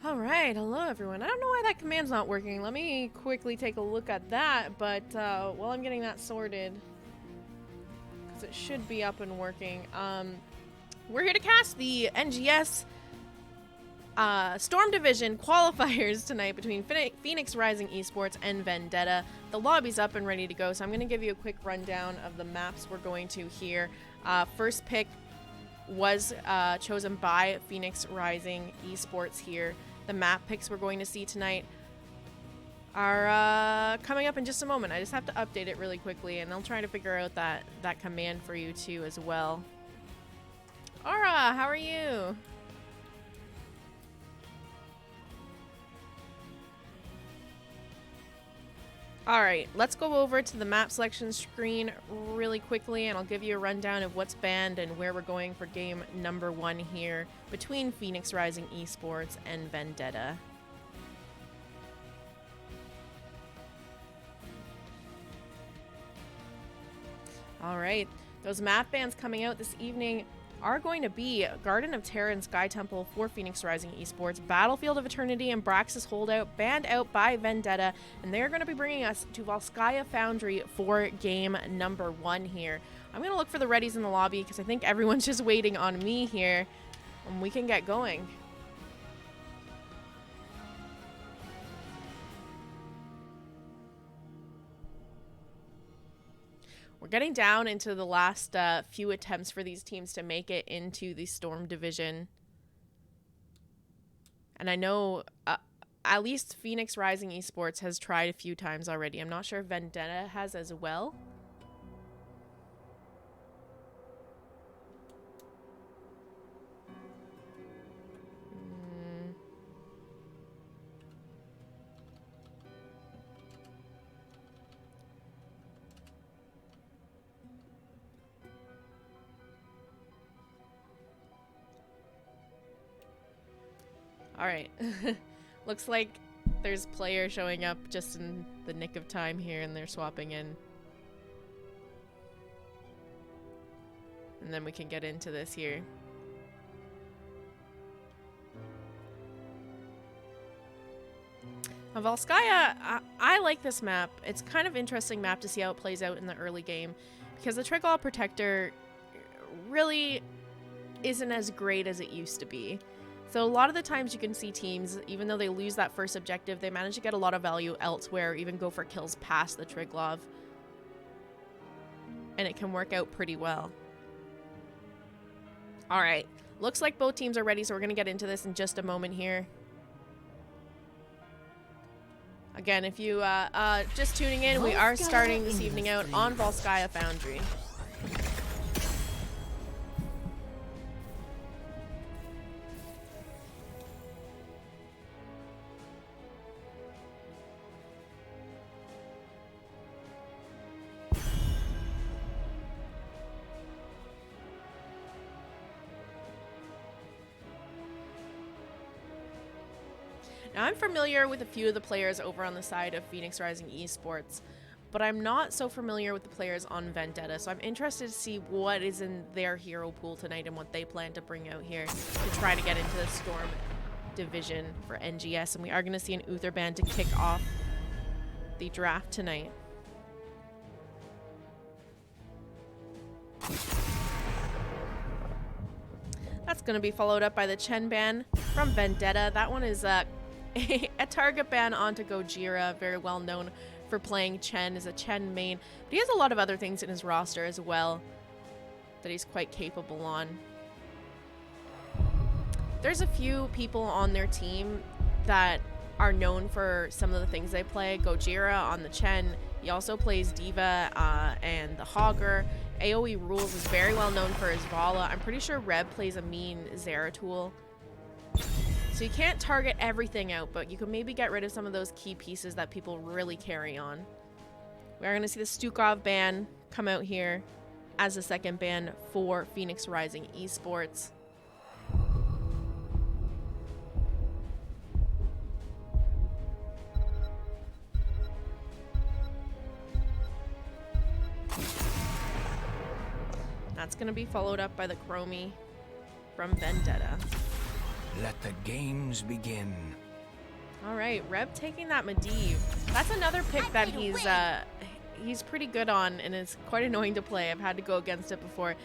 Alright, hello everyone. I don't know why that command's not working. Let me quickly take a look at that, but while I'm getting that sorted, because it should be up and working, we're here to cast the NGS Storm Division Qualifiers tonight between Phoenix Rising Esports and Vendetta. The lobby's up and ready to go, so I'm going to give you a quick rundown of the maps we're going to here. First pick was chosen by Phoenix Rising Esports here. The map picks we're going to see tonight are coming up in just a moment. I just have to update it really quickly, and I'll try to figure out that command for you too as well. Aura, how are you? Alright, let's go over to the map selection screen really quickly, and I'll give you a rundown of what's banned and where we're going for game number 1 here between Phoenix Rising Esports and Vendetta. Alright, those map bans coming out this evening are going to be Garden of Terror and Sky Temple for Phoenix Rising Esports, Battlefield of Eternity and Braxis Holdout, banned out by Vendetta, and they're going to be bringing us to Volskaya Foundry for game number 1 here. I'm going to look for the readies in the lobby because I think everyone's just waiting on me here, and we can get going. We're getting down into the last few attempts for these teams to make it into the Storm Division. And I know at least Phoenix Rising Esports has tried a few times already. I'm not sure if Vendetta has as well. Alright, looks like there's players showing up just in the nick of time here, and they're swapping in. And then we can get into this here. Volskaya, I like this map. It's kind of interesting map to see how it plays out in the early game, because the Triglaw Protector really isn't as great as it used to be. So a lot of the times you can see teams, even though they lose that first objective, they manage to get a lot of value elsewhere, or even go for kills past the Triglav. And it can work out pretty well. Alright, looks like both teams are ready, so we're going to get into this in just a moment here. Again, if you just tuning in, we are starting this evening out on Volskaya Foundry. Now, I'm familiar with a few of the players over on the side of Phoenix Rising Esports, but I'm not so familiar with the players on Vendetta, so I'm interested to see what is in their hero pool tonight and what they plan to bring out here to try to get into the Storm Division for NGS, and we are going to see an Uther ban to kick off the draft tonight. That's going to be followed up by the Chen ban from Vendetta. That one is a target ban onto Gojira, very well known for playing Chen, is a Chen main, but he has a lot of other things in his roster as well that he's quite capable on. There's a few people on their team that are known for some of the things they play. Gojira on the Chen, he also plays Diva and the Hogger. AoE Rules is very well known for his Vala. I'm pretty sure Reb plays a mean Zeratul. So you can't target everything out, but you can maybe get rid of some of those key pieces that people really carry on. We are going to see the Stukov ban come out here as a second ban for Phoenix Rising Esports. That's going to be followed up by the Chromie from Vendetta. Let the games begin. All right, Reb taking that Medivh. That's another pick that he's pretty good on and is quite annoying to play. I've had to go against it before.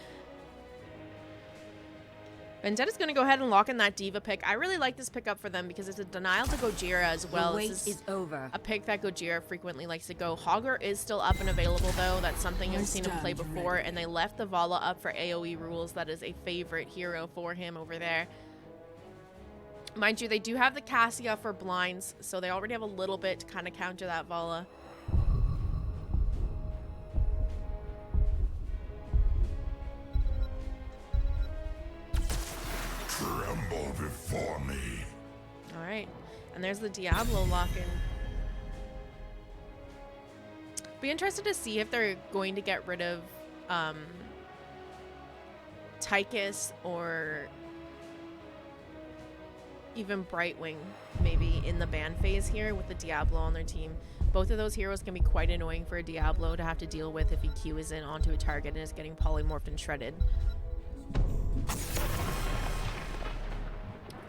Vendetta's going to go ahead and lock in that Diva pick. I really like this pickup for them because it's a denial to Gojira as well. The wait is over. A pick that Gojira frequently likes to go. Hogger is still up and available though. That's something I've seen him play before. And they left the Vala up for AoE rules. That is a favorite hero for him over there. Mind you, they do have the Cassia for blinds, so they already have a little bit to kind of counter that Vala. Tremble before me. All right, and there's the Diablo lock-in. Be interested to see if they're going to get rid of Tychus or even Brightwing maybe in the ban phase here with the Diablo on their team. Both of those heroes can be quite annoying for a Diablo to have to deal with if he Qs in onto a target and is getting polymorphed and shredded.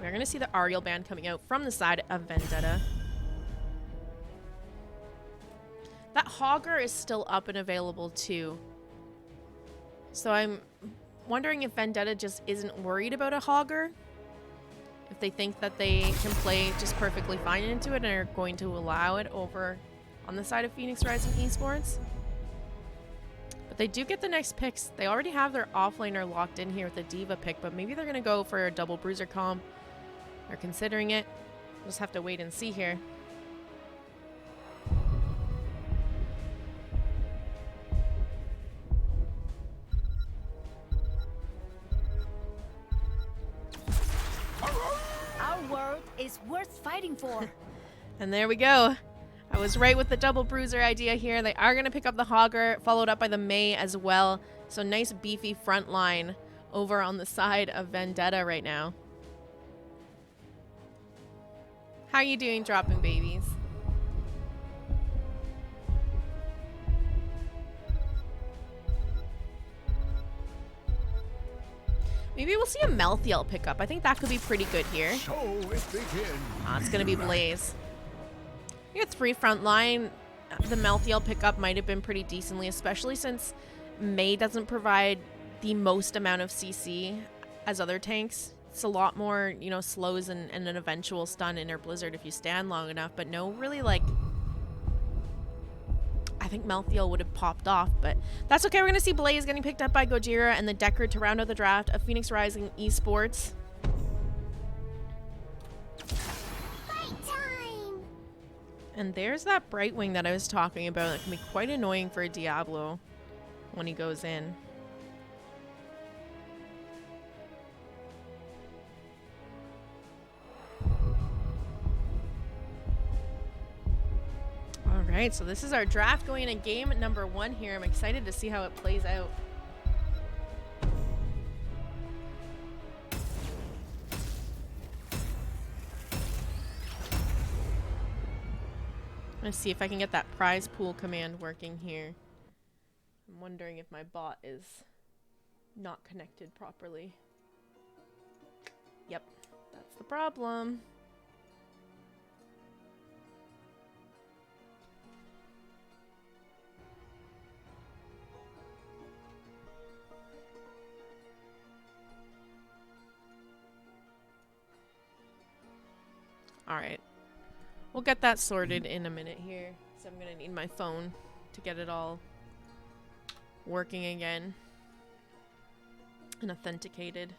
We're going to see the Ariel ban coming out from the side of Vendetta. That Hogger is still up and available too. So I'm wondering if Vendetta just isn't worried about a Hogger. If they think that they can play just perfectly fine into it and are going to allow it over on the side of Phoenix Rising Esports. But they do get the next picks. They already have their offlaner locked in here with the Diva pick, but maybe they're going to go for a double bruiser comp. They're considering it. We'll just have to wait and see here. Is worth fighting for. And there we go. I was right with the double bruiser idea here. They are going to pick up the Hogger, followed up by the Mei as well. So nice beefy front line over on the side of Vendetta right now. How are you doing, dropping babies? Maybe we'll see a Melthiel pick up. I think that could be pretty good here. So it begins. It's going to be Blaze. You got 3 front line. The Melthiel pickup might have been pretty decently, especially since Mei doesn't provide the most amount of CC as other tanks. It's a lot more, you know, slows and an eventual stun in her Blizzard if you stand long enough, but no really like... I think Melthiel would have popped off, but that's okay. We're going to see Blaze getting picked up by Gojira and the Decker to round out the draft of Phoenix Rising Esports. Fight time! And there's that Brightwing that I was talking about that can be quite annoying for a Diablo when he goes in. Alright, so this is our draft going into game number 1 here. I'm excited to see how it plays out. I'm going to see if I can get that prize pool command working here. I'm wondering if my bot is not connected properly. Yep, that's the problem. Alright, we'll get that sorted in a minute here. So I'm going to need my phone to get it all working again and authenticated.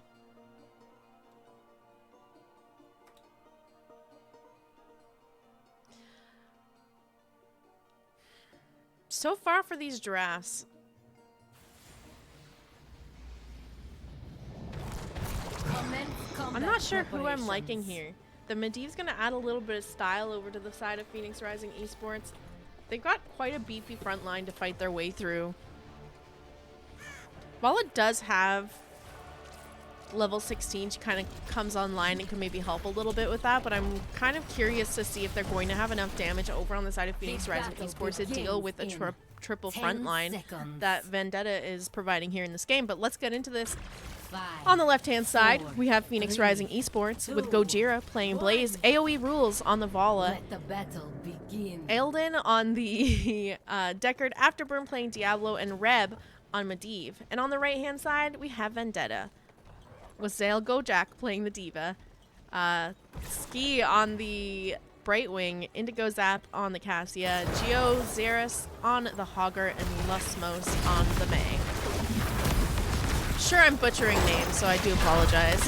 So far for these drafts, I'm not sure who I'm liking here. The Medivh's going to add a little bit of style over to the side of Phoenix Rising Esports. They've got quite a beefy front line to fight their way through. Vala does have level 16, she kind of comes online and can maybe help a little bit with that, but I'm kind of curious to see if they're going to have enough damage over on the side of Phoenix Rising Esports to deal with a triple front line that Vendetta is providing here in this game. But let's get into this. On the left-hand side, we have Phoenix Rising Esports with Gojira playing Blaze, AoE rules on the Vala, Ailden on the Deckard, Afterburn playing Diablo, and Reb on Medivh. And on the right-hand side, we have Vendetta with Zale Gojak playing the Diva, Ski on the Brightwing, Indigo Zap on the Cassia, Geo Xeris on the Hogger, and Lusmos on the Mei. Sure, I'm butchering names, so I do apologize.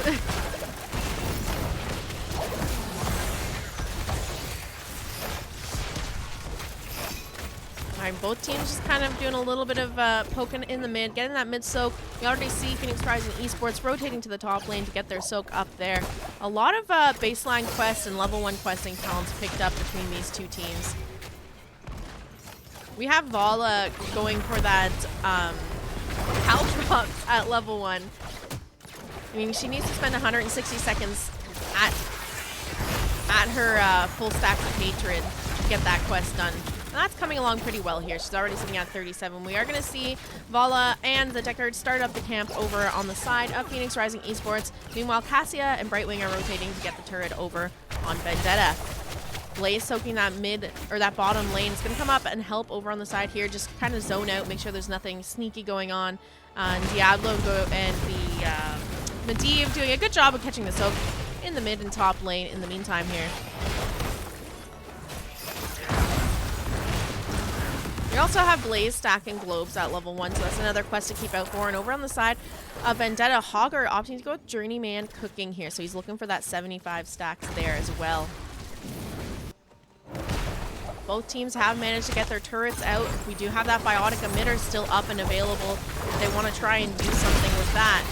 Alright, both teams just kind of doing a little bit of poking in the mid, getting that mid soak. We already see Phoenix Rising Esports rotating to the top lane to get their soak up there. A lot of baseline quests and level 1 questing talents picked up between these two teams. We have Vala going for that Caltrops at level 1. I mean, she needs to spend 160 seconds at her full stack of hatred to get that quest done. And that's coming along pretty well here. She's already sitting at 37. We are going to see Vala and the Deckard start up the camp over on the side of Phoenix Rising Esports. Meanwhile, Cassia and Brightwing are rotating to get the turret over on Vendetta. Blaze soaking that mid, or that bottom lane. It's going to come up and help over on the side here. Just kind of zone out, make sure there's nothing sneaky going on. And Diablo and the Medivh doing a good job of catching the soak in the mid and top lane in the meantime here. We also have Blaze stacking globes at level 1, so that's another quest to keep out for. And over on the side of Vendetta, Hogger opting to go with Journeyman Cooking here, so he's looking for that 75 stacks there as well. Both teams have managed to get their turrets out. We do have that Biotic Emitter still up and available if they want to try and do something with that.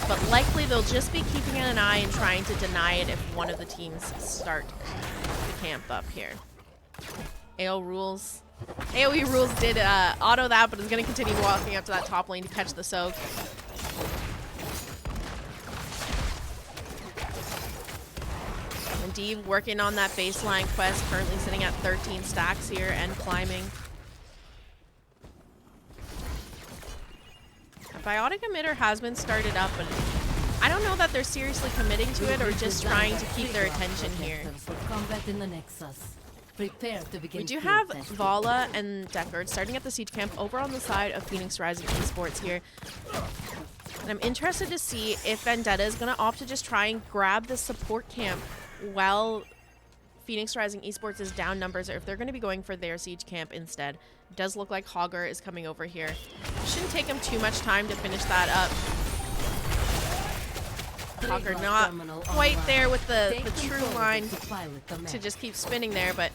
But likely they'll just be keeping an eye and trying to deny it if one of the teams start the camp up here. AoE rules did auto that, but is going to continue walking up to that top lane to catch the soak. Medivh working on that baseline quest, currently sitting at 13 stacks here and climbing. A Biotic Emitter has been started up, but I don't know that they're seriously committing to it or just trying to keep their attention here. We do have Vala and Deckard starting at the siege camp over on the side of Phoenix Rising Esports here. And I'm interested to see if Vendetta is going to opt to just try and grab the support camp while Phoenix Rising Esports is down numbers, or if they're going to be going for their siege camp instead. It does look like Hogger is coming over here. Shouldn't take him too much time to finish that up. Hogger not quite there with the true line to just keep spinning there, but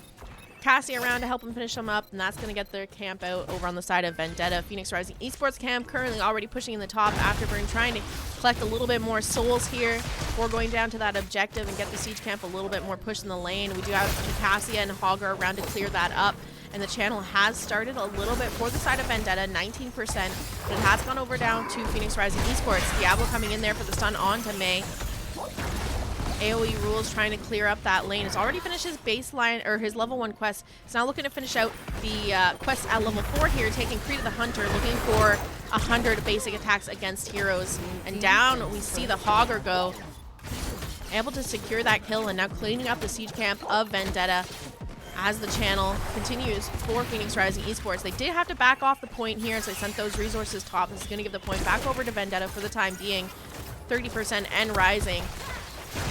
Cassie around to help him finish them up, and that's going to get their camp out over on the side of Vendetta. Phoenix Rising Esports camp currently already pushing in the top. Afterburn trying to collect a little bit more souls here before going down to that objective and get the siege camp a little bit more push in the lane. We do have Cassia and Hogger around to clear that up, and the channel has started a little bit for the side of Vendetta, 19%, but it has gone over down to Phoenix Rising Esports. Diablo coming in there for the stun on to Mei. AoE rules trying to clear up that lane. It's already finished his baseline, or his level 1 quest. He's now looking to finish out the quest at level 4 here, taking Creed the Hunter, looking for 100 basic attacks against heroes. And down we see the Hogger go, able to secure that kill, and now cleaning up the siege camp of Vendetta as the channel continues for Phoenix Rising Esports. They did have to back off the point here, so they sent those resources top. This is going to give the point back over to Vendetta for the time being, 30% and rising.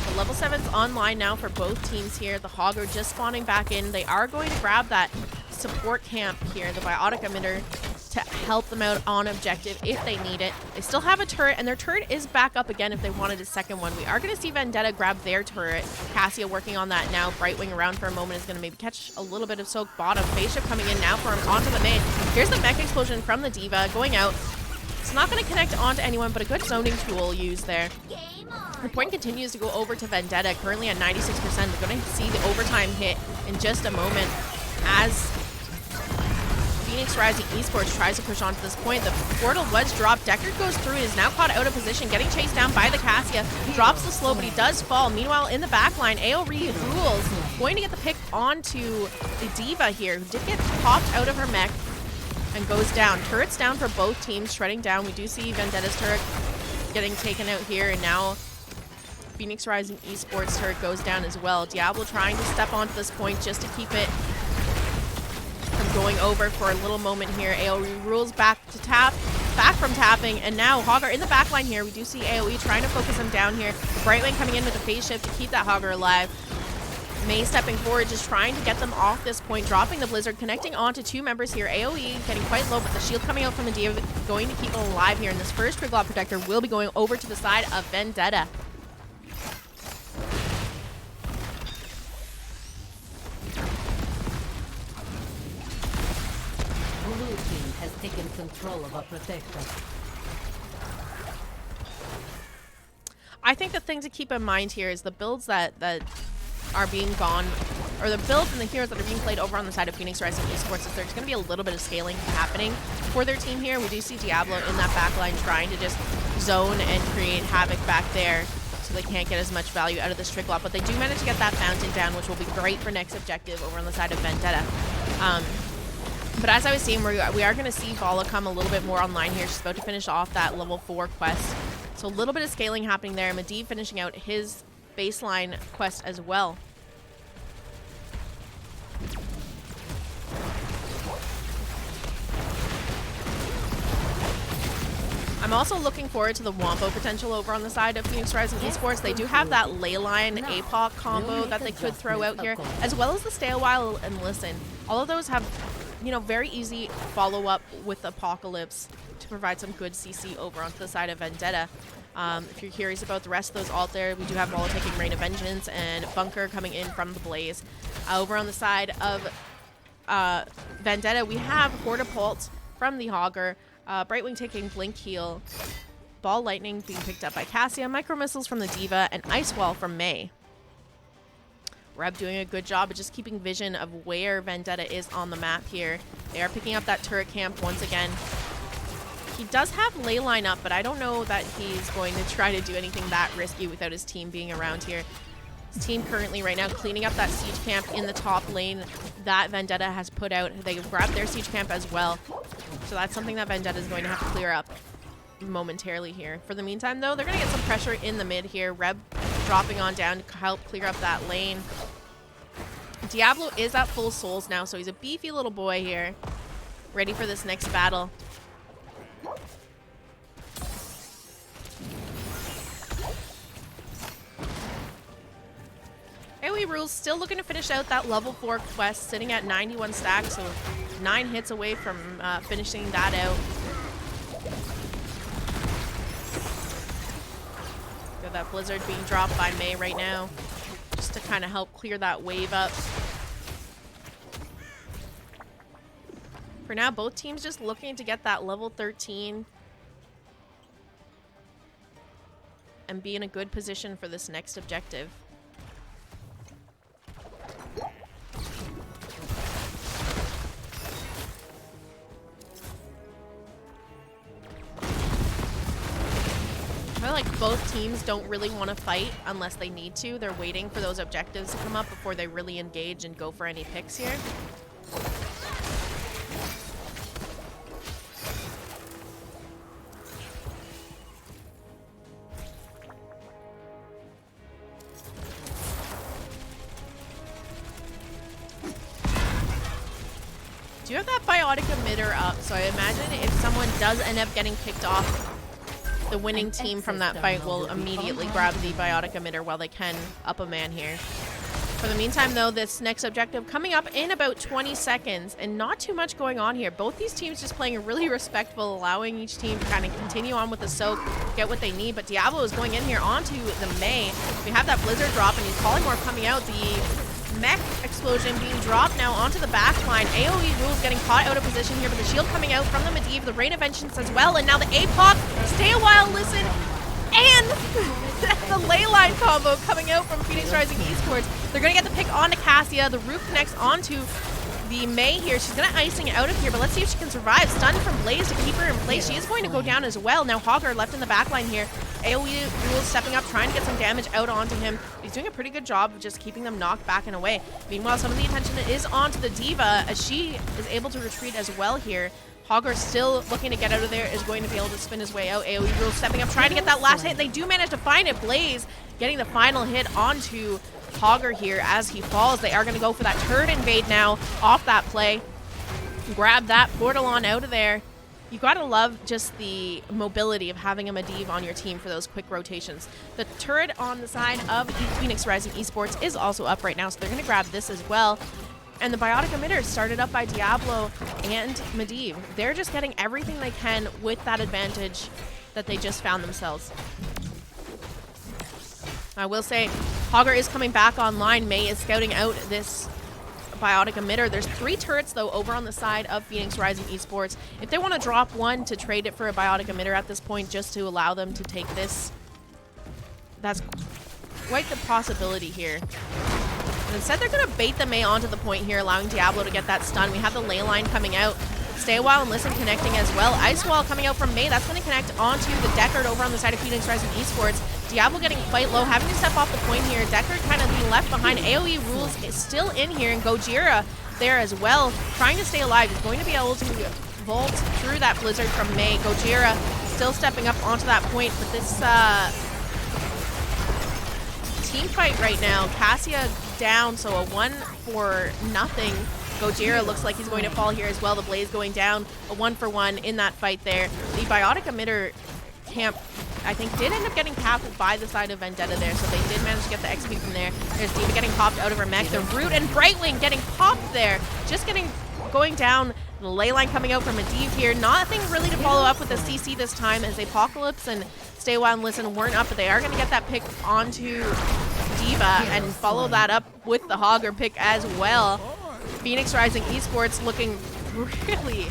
The level 7's online now for both teams here. The Hogger just spawning back in. They are going to grab that support camp here, the Biotic Emitter, to help them out on objective if they need it. They still have a turret, and their turret is back up again if they wanted a second one. We are going to see Vendetta grab their turret. Cassia working on that now. Brightwing around for a moment is going to maybe catch a little bit of soak bottom. Phase shift coming in now for him onto the main. Here's the mech explosion from the Diva going out. It's not going to connect onto anyone, but a good zoning tool used there. The point continues to go over to Vendetta, currently at 96%. We're going to see the overtime hit in just a moment as Phoenix Rising Esports tries to push on to this point. The portal was dropped. Decker goes through and is now caught out of position, getting chased down by the Cassia. Drops the slow, but he does fall. Meanwhile, in the backline, AoE rules. Going to get the pick onto the D.Va here, who did get popped out of her mech and goes down. Turrets down for both teams, shredding down. We do see Vendetta's turret getting taken out here, and now Phoenix Rising Esports turret goes down as well. Diablo trying to step onto this point just to keep it from going over for a little moment here. AoE rules back to tap, back from tapping, and now Hogger in the backline here. We do see AoE trying to focus him down here. Brightwing coming in with a phase shift to keep that Hogger alive. Mei stepping forward, just trying to get them off this point, dropping the Blizzard, connecting onto two members here. AoE getting quite low, but the shield coming out from the D.Va going to keep them alive here. And this first Triglaw Protector will be going over to the side of Vendetta. Blue team has taken control of a protector. I think the thing to keep in mind here is the builds that are being gone, or the builds and the heroes that are being played over on the side of Phoenix Rising Esports, is there's going to be a little bit of scaling happening for their team here. We do see Diablo in that backline trying to just zone and create havoc back there, so they can't get as much value out of this Triglaw, but they do manage to get that fountain down, which will be great for next objective over on the side of Vendetta. But as I was saying, we are going to see Vala come a little bit more online here. She's about to finish off that level 4 quest. So a little bit of scaling happening there. Medivh finishing out his baseline quest as well. I'm also looking forward to the Wombo potential over on the side of Phoenix Rising Esports. They do have that Leyline APOC combo that they could throw out here, as well as the Stay a While and Listen. All of those have, you know, very easy follow-up with Apocalypse to provide some good CC over onto the side of Vendetta. If you're curious about the rest of those alt there, we do have Walla taking Rain of Vengeance and Bunker coming in from the Blaze. Over on the side of Vendetta, we have Hortapult from the Hogger, Brightwing taking Blink Heal, Ball Lightning being picked up by Cassia, Micro Missiles from the D.Va, and Ice Wall from Mei. Reb doing a good job of just keeping vision of where Vendetta is on the map here. They are picking up that turret camp once again. He does have Leyline up, but I don't know that he's going to try to do anything that risky without his team being around here. His team currently right now cleaning up that siege camp in the top lane that Vendetta has put out. They grabbed their siege camp as well. So that's something that Vendetta is going to have to clear up momentarily here. For the meantime, though, they're going to get some pressure in the mid here. Reb dropping on down to help clear up that lane. Diablo is at full souls now, so he's a beefy little boy here, ready for this next battle. AoE Rules still looking to finish out that level 4 quest, sitting at 91 stacks, so 9 hits away from finishing that out. Got that Blizzard being dropped by Mei right now, just to kind of help clear that wave up. For now, both teams just looking to get that level 13 and be in a good position for this next objective. I feel like both teams don't really want to fight unless they need to. They're waiting for those objectives to come up before they really engage and go for any picks here. Do you have that biotic emitter up? So I imagine if someone does end up getting picked off, the winning team from that fight will immediately grab the biotic emitter while they can up a man here. For the meantime, though, this next objective coming up in about 20 seconds, and not too much going on here. Both these teams just playing really respectful, allowing each team to kind of continue on with the soak, get what they need. But Diablo is going in here onto the Mei. We have that Blizzard drop, and he's Polymorph coming out. The mech explosion being dropped now onto the back line. AoE Rules getting caught out of position here, but the shield coming out from the Medivh, the Rain of Vengeance as well, and now the APOC, Stay a While, Listen, and the Leyline combo coming out from Phoenix Rising Esports. They're going to get the pick onto Cassia. The Roof connects onto the Mei here, she's gonna icing out of here, but let's see if she can survive. Stun from Blaze to keep her in place. She is going to go down as well. Now Hogger left in the back line here. AoE Rules stepping up, trying to get some damage out onto him. He's doing a pretty good job of just keeping them knocked back and away. Meanwhile, some of the attention is onto the D.Va as she is able to retreat as well here. Hogger still looking to get out of there, is going to be able to spin his way out. AoE Rules stepping up, trying to get that last hit. They do manage to find it. Blaze getting the final hit onto Hogger here as he falls. They are going to go for that turret invade now off that play. Grab that portal on out of there. You gotta love just the mobility of having a Medivh on your team for those quick rotations. The turret on the side of Phoenix Rising Esports is also up right now, so they're gonna grab this as well. And the biotic emitter started up by Diablo and Medivh. They're just getting everything they can with that advantage that they just found themselves. I will say, Hogger is coming back online. Mei is scouting out this biotic emitter. There's 3 turrets, though, over on the side of Phoenix Rising Esports. If they want to drop one to trade it for a biotic emitter at this point, just to allow them to take this, that's quite the possibility here. And instead, they're going to bait the Mei onto the point here, allowing Diablo to get that stun. We have the ley line coming out. Stay a while and listen connecting as well. Ice Wall coming out from Mei. That's going to connect onto the Deckard over on the side of Phoenix Rising Esports. Diablo getting quite low, having to step off the point here. Deckard kind of being left behind. AoE Rules is still in here, and Gojira there as well, trying to stay alive. He's going to be able to vault through that blizzard from Mei. Gojira still stepping up onto that point, but this team fight right now, Cassia down, so a 1-for-0. Gojira looks like he's going to fall here as well. The Blaze going down, a 1-for-1 in that fight there. The biotic emitter camp, I think, did end up getting capped by the side of Vendetta there, so they did manage to get the XP from there. There's D.Va getting popped out of her mech. The Root and Brightwing getting popped there. Just going down. The ley line coming out from Medivh here. Nothing really to follow up with the CC this time, as Apocalypse and Stay a While and Listen weren't up, but they are going to get that pick onto D.Va and follow that up with the Hogger pick as well. Phoenix Rising Esports looking really,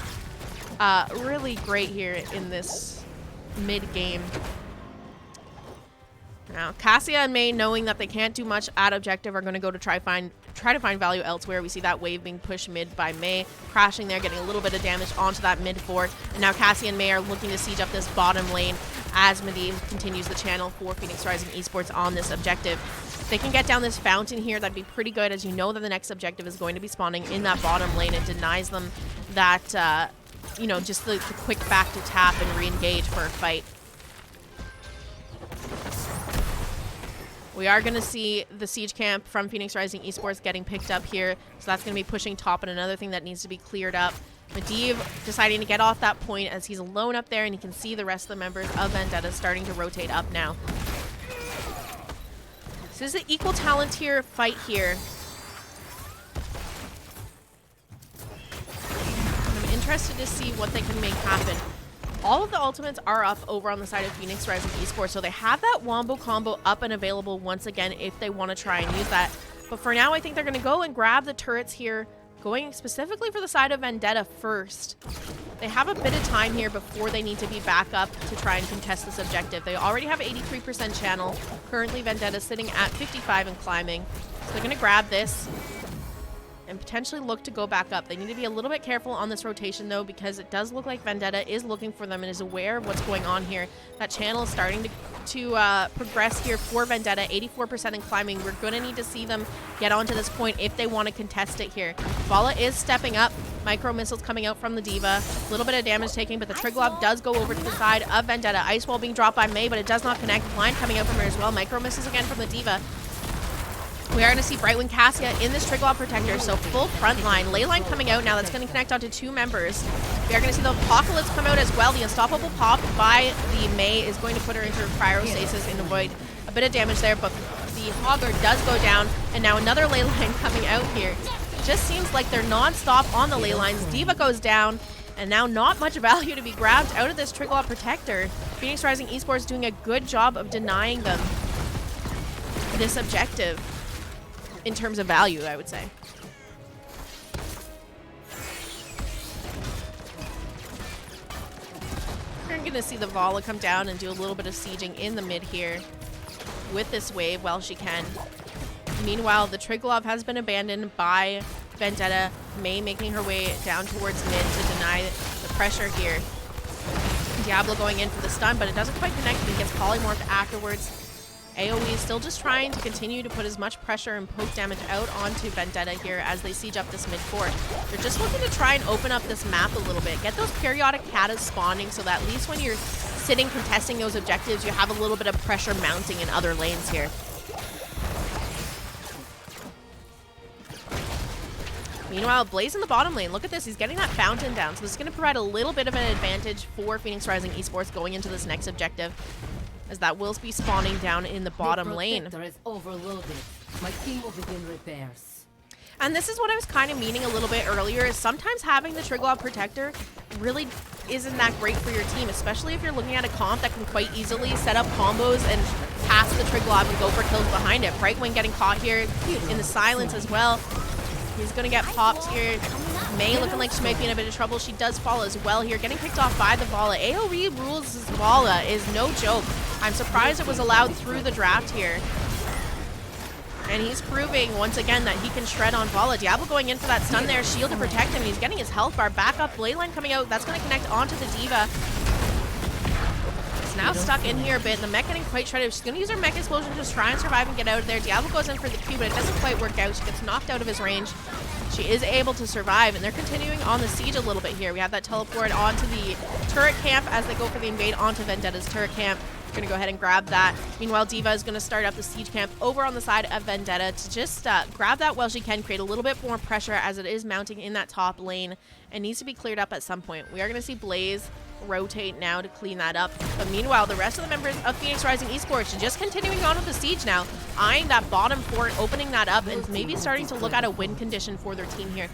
really great here in this mid-game. Now, Cassia and Mei, knowing that they can't do much at objective, are going to go to try to find value elsewhere. We see that wave being pushed mid by Mei, crashing there, getting a little bit of damage onto that mid fort. And now Cassia and Mei are looking to siege up this bottom lane as Medivh continues the channel for Phoenix Rising Esports on this objective. If they can get down this fountain here, that'd be pretty good, as you know that the next objective is going to be spawning in that bottom lane. It denies them that, you know, just the quick back to tap and re-engage for a fight. We are going to see the siege camp from Phoenix Rising Esports getting picked up here, so that's going to be pushing top, and another thing that needs to be cleared up. Medivh deciding to get off that point as he's alone up there, and you can see the rest of the members of Vendetta starting to rotate up now. This is an equal talent here fight here. I'm interested to see what they can make happen. All of the ultimates are up over on the side of Phoenix Rising Esports, so they have that wombo combo up and available once again if they want to try and use that. But for now, I think they're going to go and grab the turrets here, going specifically for the side of Vendetta first. They have a bit of time here before they need to be back up to try and contest this objective. They already have 83% channel. Currently, Vendetta sitting at 55 and climbing. So they're going to grab this and potentially look to go back up. They need to be a little bit careful on this rotation, though, because it does look like Vendetta is looking for them and is aware of what's going on here. That channel is starting to progress here for Vendetta, 84% in climbing. We're going to need to see them get onto this point if they want to contest it here. Vala is stepping up. Micro missiles coming out from the D.Va. A little bit of damage taking, but the Triglav does go over to the side of Vendetta. Ice Wall being dropped by Mei, but it does not connect. Blind coming out from her as well. Micro missiles again from the D.Va. We are going to see Brightwing Cassia in this Triglav Protector, so full front line. Ley line coming out now. That's going to connect onto 2 members. We are going to see the Apocalypse come out as well. The Unstoppable pop by the Mei is going to put her into her cryostasis and avoid a bit of damage there, but the Hogger does go down, and now another ley line coming out here. Just seems like they're non-stop on the ley lines. D.Va goes down, and now not much value to be grabbed out of this Triglav Protector. Phoenix Rising Esports doing a good job of denying them this objective in terms of value, I would say. We're going to see the Vala come down and do a little bit of sieging in the mid here with this wave while she can. Meanwhile, the Triglav has been abandoned by Vendetta. May making her way down towards mid to deny the pressure here. Diablo going in for the stun, but it doesn't quite connect, and he gets polymorphed afterwards. AoE is still just trying to continue to put as much pressure and poke damage out onto Vendetta here as they siege up this mid fort. They're just looking to try and open up this map a little bit. Get those periodic katas spawning so that at least when you're sitting contesting those objectives, you have a little bit of pressure mounting in other lanes here. Meanwhile, Blaze in the bottom lane. Look at this. He's getting that fountain down. So this is going to provide a little bit of an advantage for Phoenix Rising Esports going into this next objective, as that will be spawning down in the bottom lane. The protector is overloaded. My team will begin repairs. And this is what I was kind of meaning a little bit earlier, is sometimes having the Triglav Protector really isn't that great for your team, especially if you're looking at a comp that can quite easily set up combos and pass the Triglav and go for kills behind it. Brightwing getting caught here in the silence as well. He's going to get popped here. May looking like she might be in a bit of trouble. She does fall as well here, getting picked off by the Vala. AoE rules Vala is no joke. I'm surprised it was allowed through the draft here. And he's proving once again that he can shred on Vala. Diablo going in for that stun there, shield to protect him. He's getting his health bar back up. Blade line coming out. That's going to connect onto the D.Va. It's now stuck in here a bit. The mech getting quite shredded. She's going to use her mech explosion to just try and survive and get out of there. Diablo goes in for the Q, but it doesn't quite work out. She gets knocked out of his range. She is able to survive, and they're continuing on the siege a little bit here. We have that teleport onto the turret camp as they go for the invade onto Vendetta's turret camp. We're going to go ahead and grab that. Meanwhile, D.Va is going to start up the siege camp over on the side of Vendetta to just grab that while she can, create a little bit more pressure as it is mounting in that top lane and needs to be cleared up at some point. We are going to see Blaze rotate now to clean that up. But meanwhile, the rest of the members of Phoenix Rising Esports are just continuing on with the siege now, eyeing that bottom fort, opening that up, and maybe starting to look at a win condition for their team here.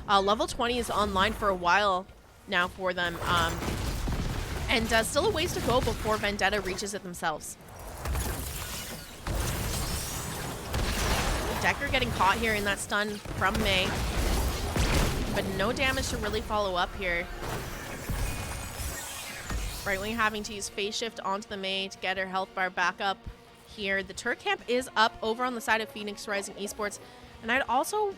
Level 20 is online for a while now for them. And still a ways to go before Vendetta reaches it themselves. Decker getting caught here in that stun from May. But no damage to really follow up here. Brightwing having to use phase shift onto the May to get her health bar back up here. The turret camp is up over on the side of Phoenix Rising Esports. And I'd also,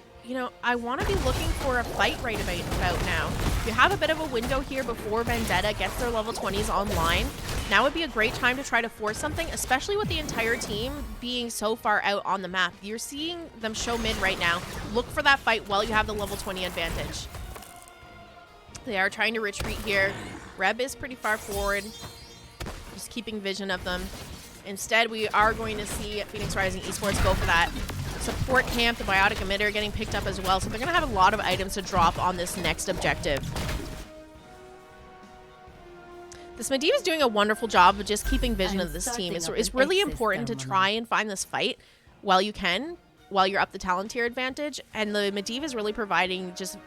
I want to be looking for a fight right about now. You have a bit of a window here before Vendetta gets their level 20s online. Now would be a great time to try to force something, especially with the entire team being so far out on the map. You're seeing them show mid right now. Look for that fight while you have the level 20 advantage. They are trying to retreat here. Reb is pretty far forward, just keeping vision of them. Instead, we are going to see Phoenix Rising Esports go for that support camp, the biotic emitter getting picked up as well. So they're going to have a lot of items to drop on this next objective. This Medivh is doing a wonderful job of just keeping vision of this team. It's really important to try and find this fight while you can, while you're up the talent tier advantage. And the Medivh is really providing just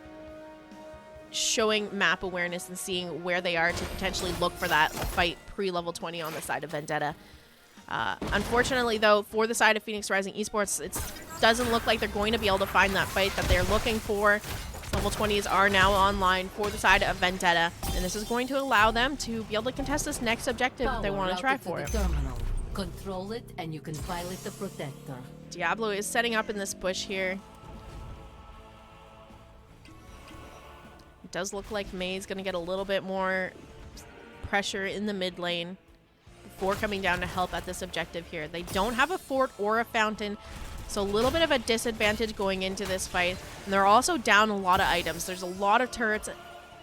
showing map awareness and seeing where they are to potentially look for that fight pre-level 20 on the side of Vendetta. Unfortunately, though, for the side of Phoenix Rising Esports, it doesn't look like they're going to be able to find that fight that they're looking for. Level 20s are now online for the side of Vendetta, and this is going to allow them to be able to contest this next objective that they want to try for it. Control it, and you can pilot the protector. Diablo is setting up in this bush here. It does look like May's going to get a little bit more pressure in the mid lane before coming down to help at this objective here. They don't have a fort or a fountain, so a little bit of a disadvantage going into this fight. And they're also down a lot of items. There's a lot of turrets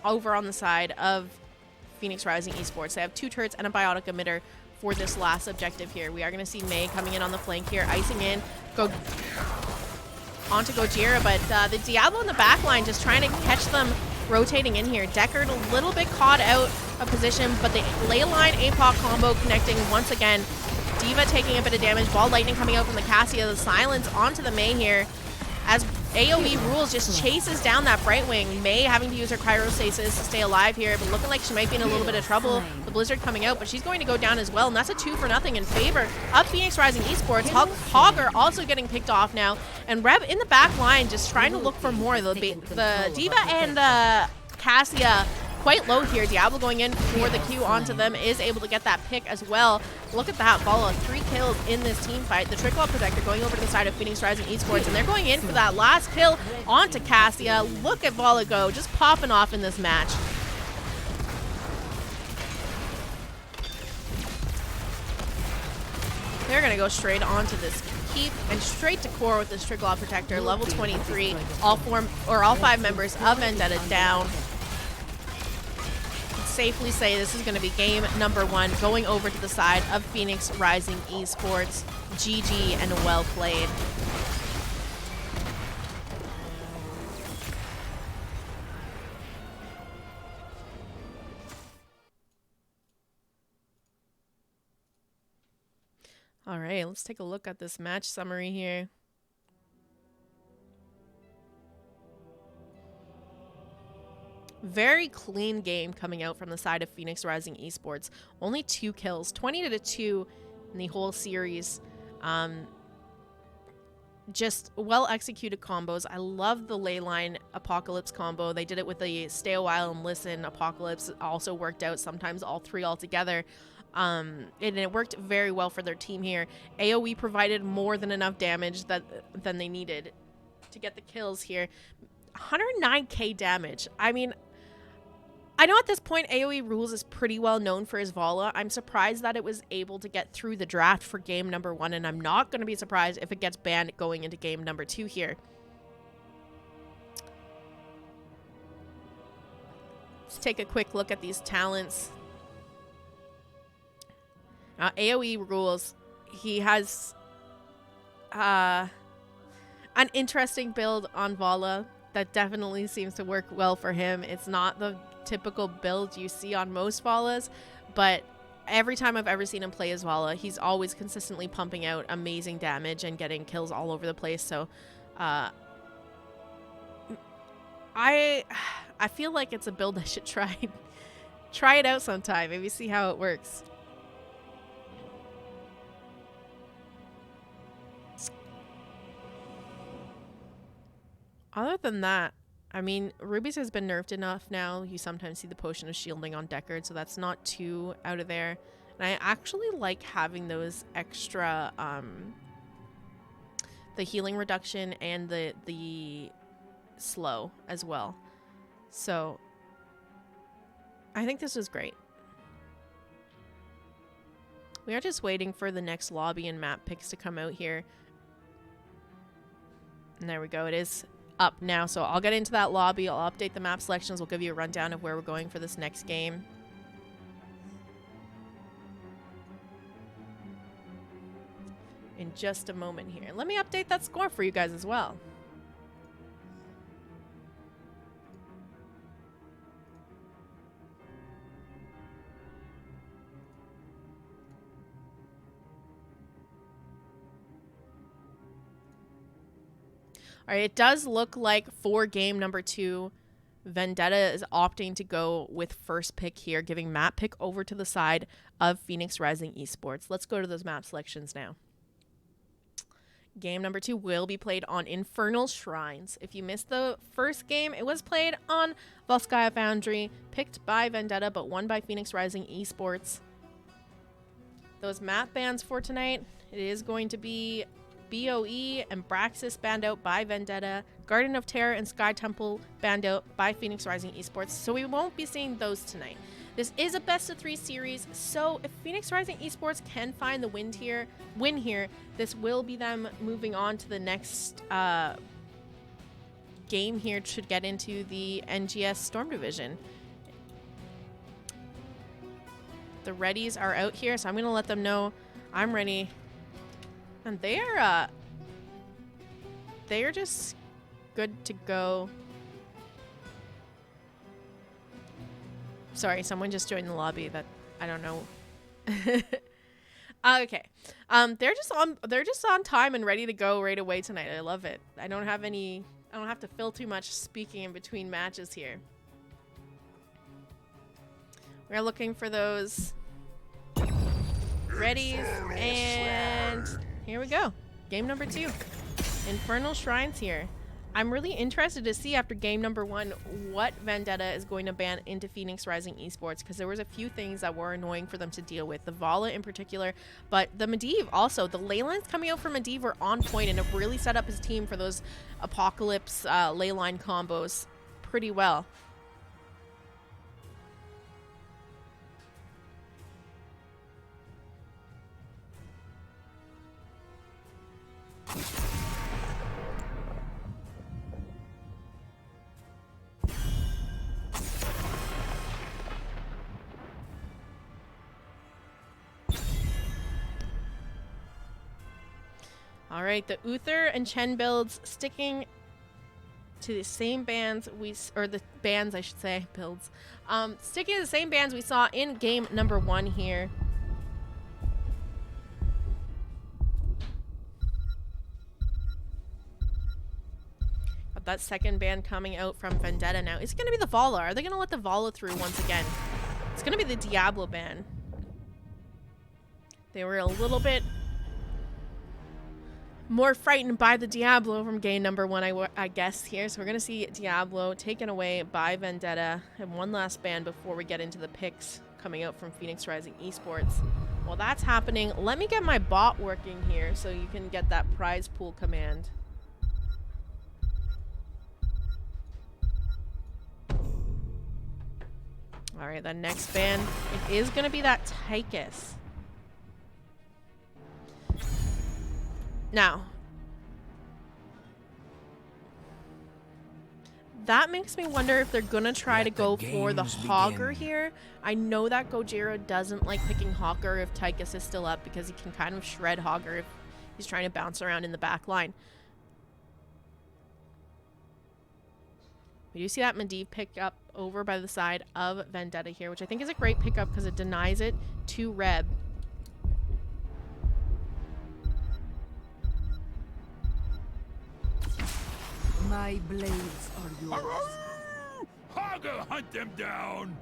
over on the side of Phoenix Rising Esports. They have 2 turrets and a biotic emitter for this last objective here. We are going to see May coming in on the flank here, icing in, go onto Gojira, but the Diablo in the back line just trying to catch them rotating in here. Deckard a little bit caught out of position, but the ley line APOC combo connecting once again. D.Va taking a bit of damage. Ball lightning coming out from the Cassia. The silence onto the May here as AoE rules just chases down that Brightwing. May having to use her cryostasis to stay alive here, but looking like she might be in a little bit of trouble. The Blizzard coming out, but she's going to go down as well, and that's a 2-for-0 in favor of Phoenix Rising Esports. Hogger also getting picked off now, and Reb in the back line just trying to look for more. The D.Va and Cassia quite low here. Diablo going in for the Q onto them is able to get that pick as well. Look at that. Vola, 3 kills in this team fight. The Trickle Protector going over to the side of Phoenix Rising Esports, and they're going in for that last kill onto Cassia. Look at Vola go, just popping off in this match. They're going to go straight onto this keep and straight to core with this Trickle Protector, level 23. All 5 members of Vendetta down. Safely say this is going to be game number 1 going over to the side of Phoenix Rising Esports. GG and well played. All right, let's take a look at this match summary here. Very clean game coming out from the side of Phoenix Rising Esports. Only 2 kills, 20-2 in the whole series. Just well executed combos. I love the Leyline Apocalypse combo. They did it with the Stay a While and Listen Apocalypse. Also worked out, sometimes all 3 all together. And it worked very well for their team here. AoE provided more than enough damage than they needed to get the kills here. 109k damage. I mean, I know at this point AoE Rules is pretty well known for his Vola. I'm surprised that it was able to get through the draft for game number 1, and I'm not going to be surprised if it gets banned going into game number 2 here. Let's take a quick look at these talents. AoE Rules, he has an interesting build on Vola that definitely seems to work well for him. It's not the typical build you see on most Volas, but every time I've ever seen him play as Vola, he's always consistently pumping out amazing damage and getting kills all over the place. So I feel like it's a build I should try it out sometime, maybe see how it works. Other than that, I mean, Ruby's has been nerfed enough now. You sometimes see the Potion of Shielding on Deckard, so that's not too out of there. And I actually like having those extra, the healing reduction and the slow as well. So I think this is great. We are just waiting for the next lobby and map picks to come out here. And there we go. It is up now, so I'll get into that lobby. I'll update the map selections. We'll give you a rundown of where we're going for this next game. In just a moment here. Let me update that score for you guys as well. All right, it does look like for game number 2, Vendetta is opting to go with first pick here, giving map pick over to the side of Phoenix Rising Esports. Let's go to those map selections now. Game number 2 will be played on Infernal Shrines. If you missed the first game, it was played on Volskaya Foundry, picked by Vendetta, but won by Phoenix Rising Esports. Those map bans for tonight, it is going to be BOE and Braxis banned out by Vendetta, Garden of Terror and Sky Temple banned out by Phoenix Rising Esports, so we won't be seeing those tonight. This is a best of 3 series, so if Phoenix Rising Esports can find the win here, this will be them moving on to the next game here to get into the NGS Storm Division. The readies are out here, so I'm going to let them know I'm ready. And they are just good to go. Sorry, someone just joined the lobby that I don't know. Okay. They're just on time and ready to go right away tonight. I love it. I don't have to fill too much speaking in between matches here. We're looking for those readies, and here we go. Game number 2. Infernal Shrines here. I'm really interested to see after game number 1 what Vendetta is going to ban into Phoenix Rising Esports, because there was a few things that were annoying for them to deal with. The Vala in particular, but the Medivh also. The ley lines coming out for Medivh were on point and have really set up his team for those Apocalypse ley line combos pretty well. All right, the Uther and Chen builds sticking to the same bands the bands I should say, builds. Sticking to the same bands we saw in game number 1 here. Got that second band coming out from Vendetta now. Is it going to be the Vala? Are they going to let the Vala through once again? It's going to be the Diablo ban. They were a little bit more frightened by the Diablo from game number 1, I guess, here. So we're going to see Diablo taken away by Vendetta. And one last ban before we get into the picks coming out from Phoenix Rising Esports. While that's happening, let me get my bot working here so you can get that prize pool command. Alright, the next ban, it is going to be that Tychus. Now, that makes me wonder if they're gonna try to go for the Hogger here. I know that Gojira doesn't like picking Hogger if Tychus is still up, because he can kind of shred Hogger if he's trying to bounce around in the back line. We do see that Medivh pick up over by the side of Vendetta here, which I think is a great pickup because it denies it to Reb. My blades are yours. Hogger, hunt them down!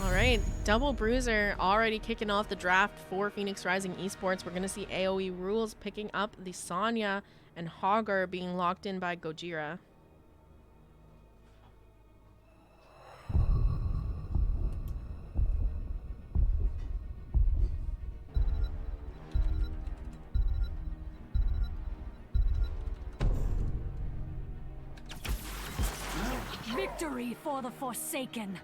Alright, Double Bruiser already kicking off the draft for Phoenix Rising Esports. We're going to see AoE Rules picking up the Sonya and Hogger being locked in by Gojira. Victory for the Forsaken.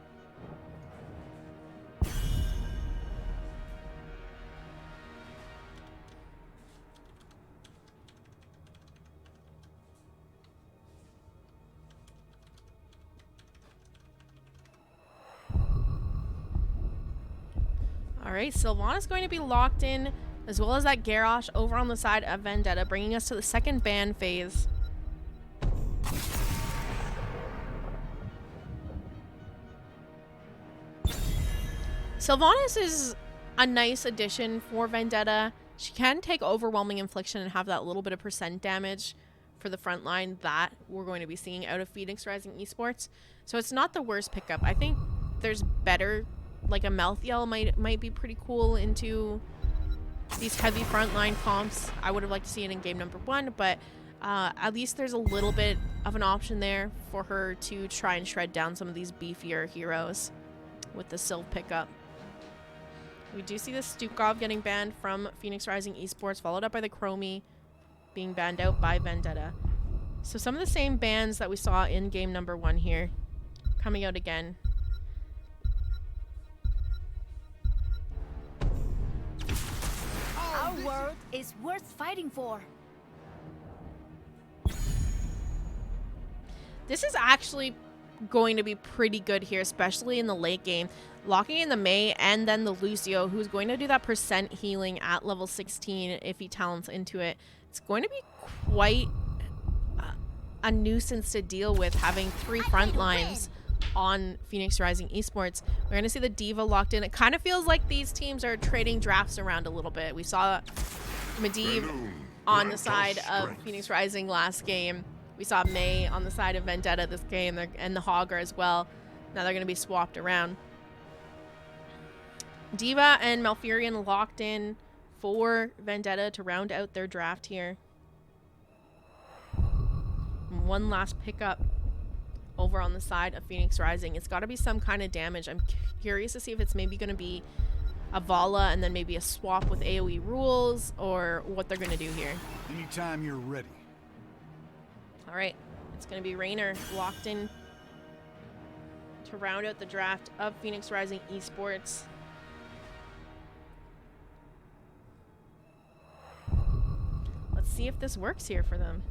Alright, Sylvana's going to be locked in, as well as that Garrosh over on the side of Vendetta, bringing us to the second ban phase. Sylvanas is a nice addition for Vendetta. She can take Overwhelming Infliction and have that little bit of percent damage for the front line that we're going to be seeing out of Phoenix Rising Esports. So it's not the worst pickup. I think there's better, like a Mouth Yell might be pretty cool into these heavy frontline comps. I would have liked to see it in game number 1, but at least there's a little bit of an option there for her to try and shred down some of these beefier heroes with the Sylv pickup. We do see the Stukov getting banned from Phoenix Rising Esports, followed up by the Chromie being banned out by Vendetta. So some of the same bans that we saw in game number 1 here coming out again. Our world is worth fighting for. This is actually going to be pretty good here, especially in the late game. Locking in the Mei and then the Lucio, who's going to do that percent healing at level 16 if he talents into it. It's going to be quite a nuisance to deal with, having 3 front lines on Phoenix Rising Esports. We're going to see the Diva locked in. It kind of feels like these teams are trading drafts around a little bit. We saw Medivh on the side of Phoenix Rising last game. We saw Mei on the side of Vendetta this game, and the Hogger as well. Now they're going to be swapped around. Diva and Malfurion locked in for Vendetta to round out their draft here. one last pickup over on the side of Phoenix Rising. It's got to be some kind of damage. I'm curious to see if it's maybe going to be a Vala and then maybe a swap with AoE rules, or what they're going to do here. Anytime you're ready. All right, it's going to be Raynor locked in to round out the draft of Phoenix Rising Esports. Let's see if this works here for them.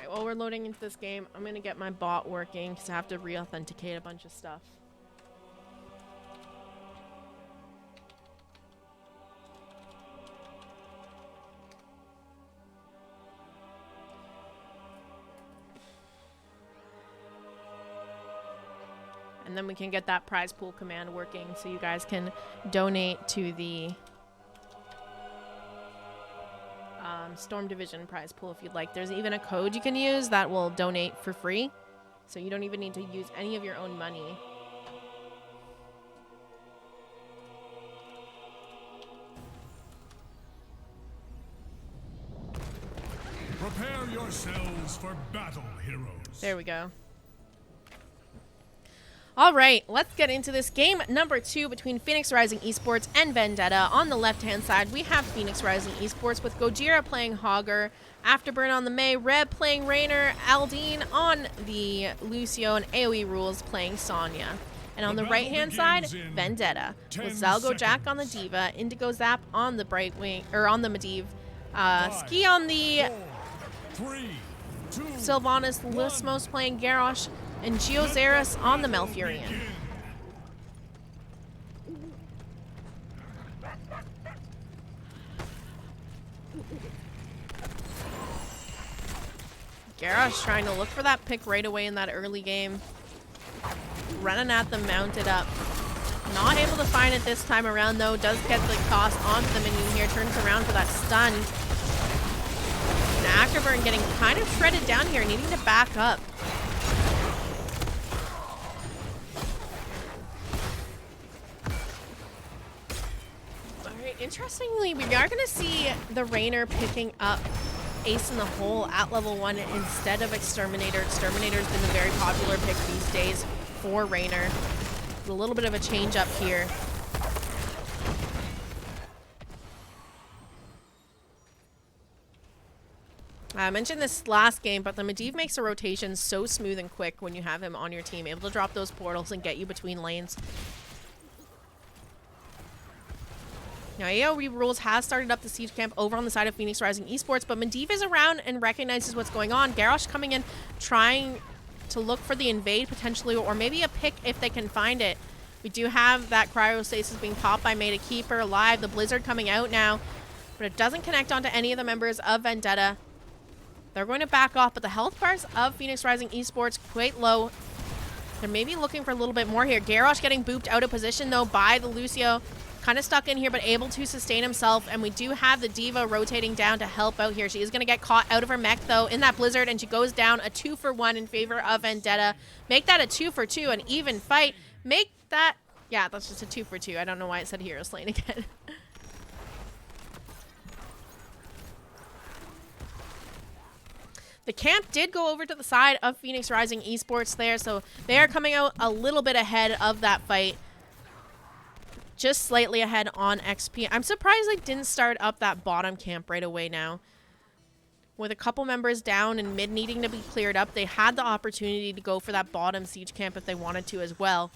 While we're loading into this game, I'm gonna get my bot working because I have to re-authenticate a bunch of stuff. And then we can get that prize pool command working so you guys can donate to the Storm Division prize pool if you'd like. There's even a code you can use that will donate for free, so you don't even need to use any of your own money. Prepare yourselves for battle, heroes. There we go. All right, let's get into this game number 2 between Phoenix Rising Esports and Vendetta. On the left-hand side, we have Phoenix Rising Esports with Gojira playing Hogger, Afterburn on the Mei, Reb playing Raynor, Aldine on the Lucio, and AoE Rules playing Sonya. And on the right-hand side, Vendetta with Zalgo Jack on the Diva, Indigo Zap on the Brightwing, or on the Medivh, Ski on the 3, 2, Sylvanas, Lismos playing Garrosh, and Geozaris on the Malfurion. Garrosh trying to look for that pick right away in that early game. Running at them, mounted up. Not able to find it this time around though. Does get the cost onto the minion here. Turns around for that stun. And Afterburn getting kind of shredded down here, needing to back up. Interestingly, we are going to see the Raynor picking up Ace in the Hole at level 1 instead of Exterminator. Exterminator's been a very popular pick these days for Raynor. A little bit of a change up here. I mentioned this last game, but the Medivh makes a rotation so smooth and quick when you have him on your team, able to drop those portals and get you between lanes. Now, AoE Rules has started up the siege camp over on the side of Phoenix Rising Esports, but Medivh is around and recognizes what's going on. Garrosh coming in, trying to look for the invade potentially, or maybe a pick if they can find it. We do have that cryostasis being popped by Mei to keep her alive. The Blizzard coming out now, but it doesn't connect onto any of the members of Vendetta. They're going to back off, but the health bars of Phoenix Rising Esports quite low. They're maybe looking for a little bit more here. Garrosh getting booped out of position though by the Lucio. Kind of stuck in here, but able to sustain himself. And we do have the Diva rotating down to help out here. She is going to get caught out of her mech, though, in that Blizzard, and she goes down a 2-for-1 in favor of Vendetta. Make that a 2-for-2, an even fight. Make that... Yeah, that's just a 2-for-2. I don't know why it said Hero Slain again. The camp did go over to the side of Phoenix Rising Esports there, so they are coming out a little bit ahead of that fight. Just slightly ahead on XP. I'm surprised they didn't start up that bottom camp right away now. With a couple members down and mid needing to be cleared up, they had the opportunity to go for that bottom siege camp if they wanted to as well.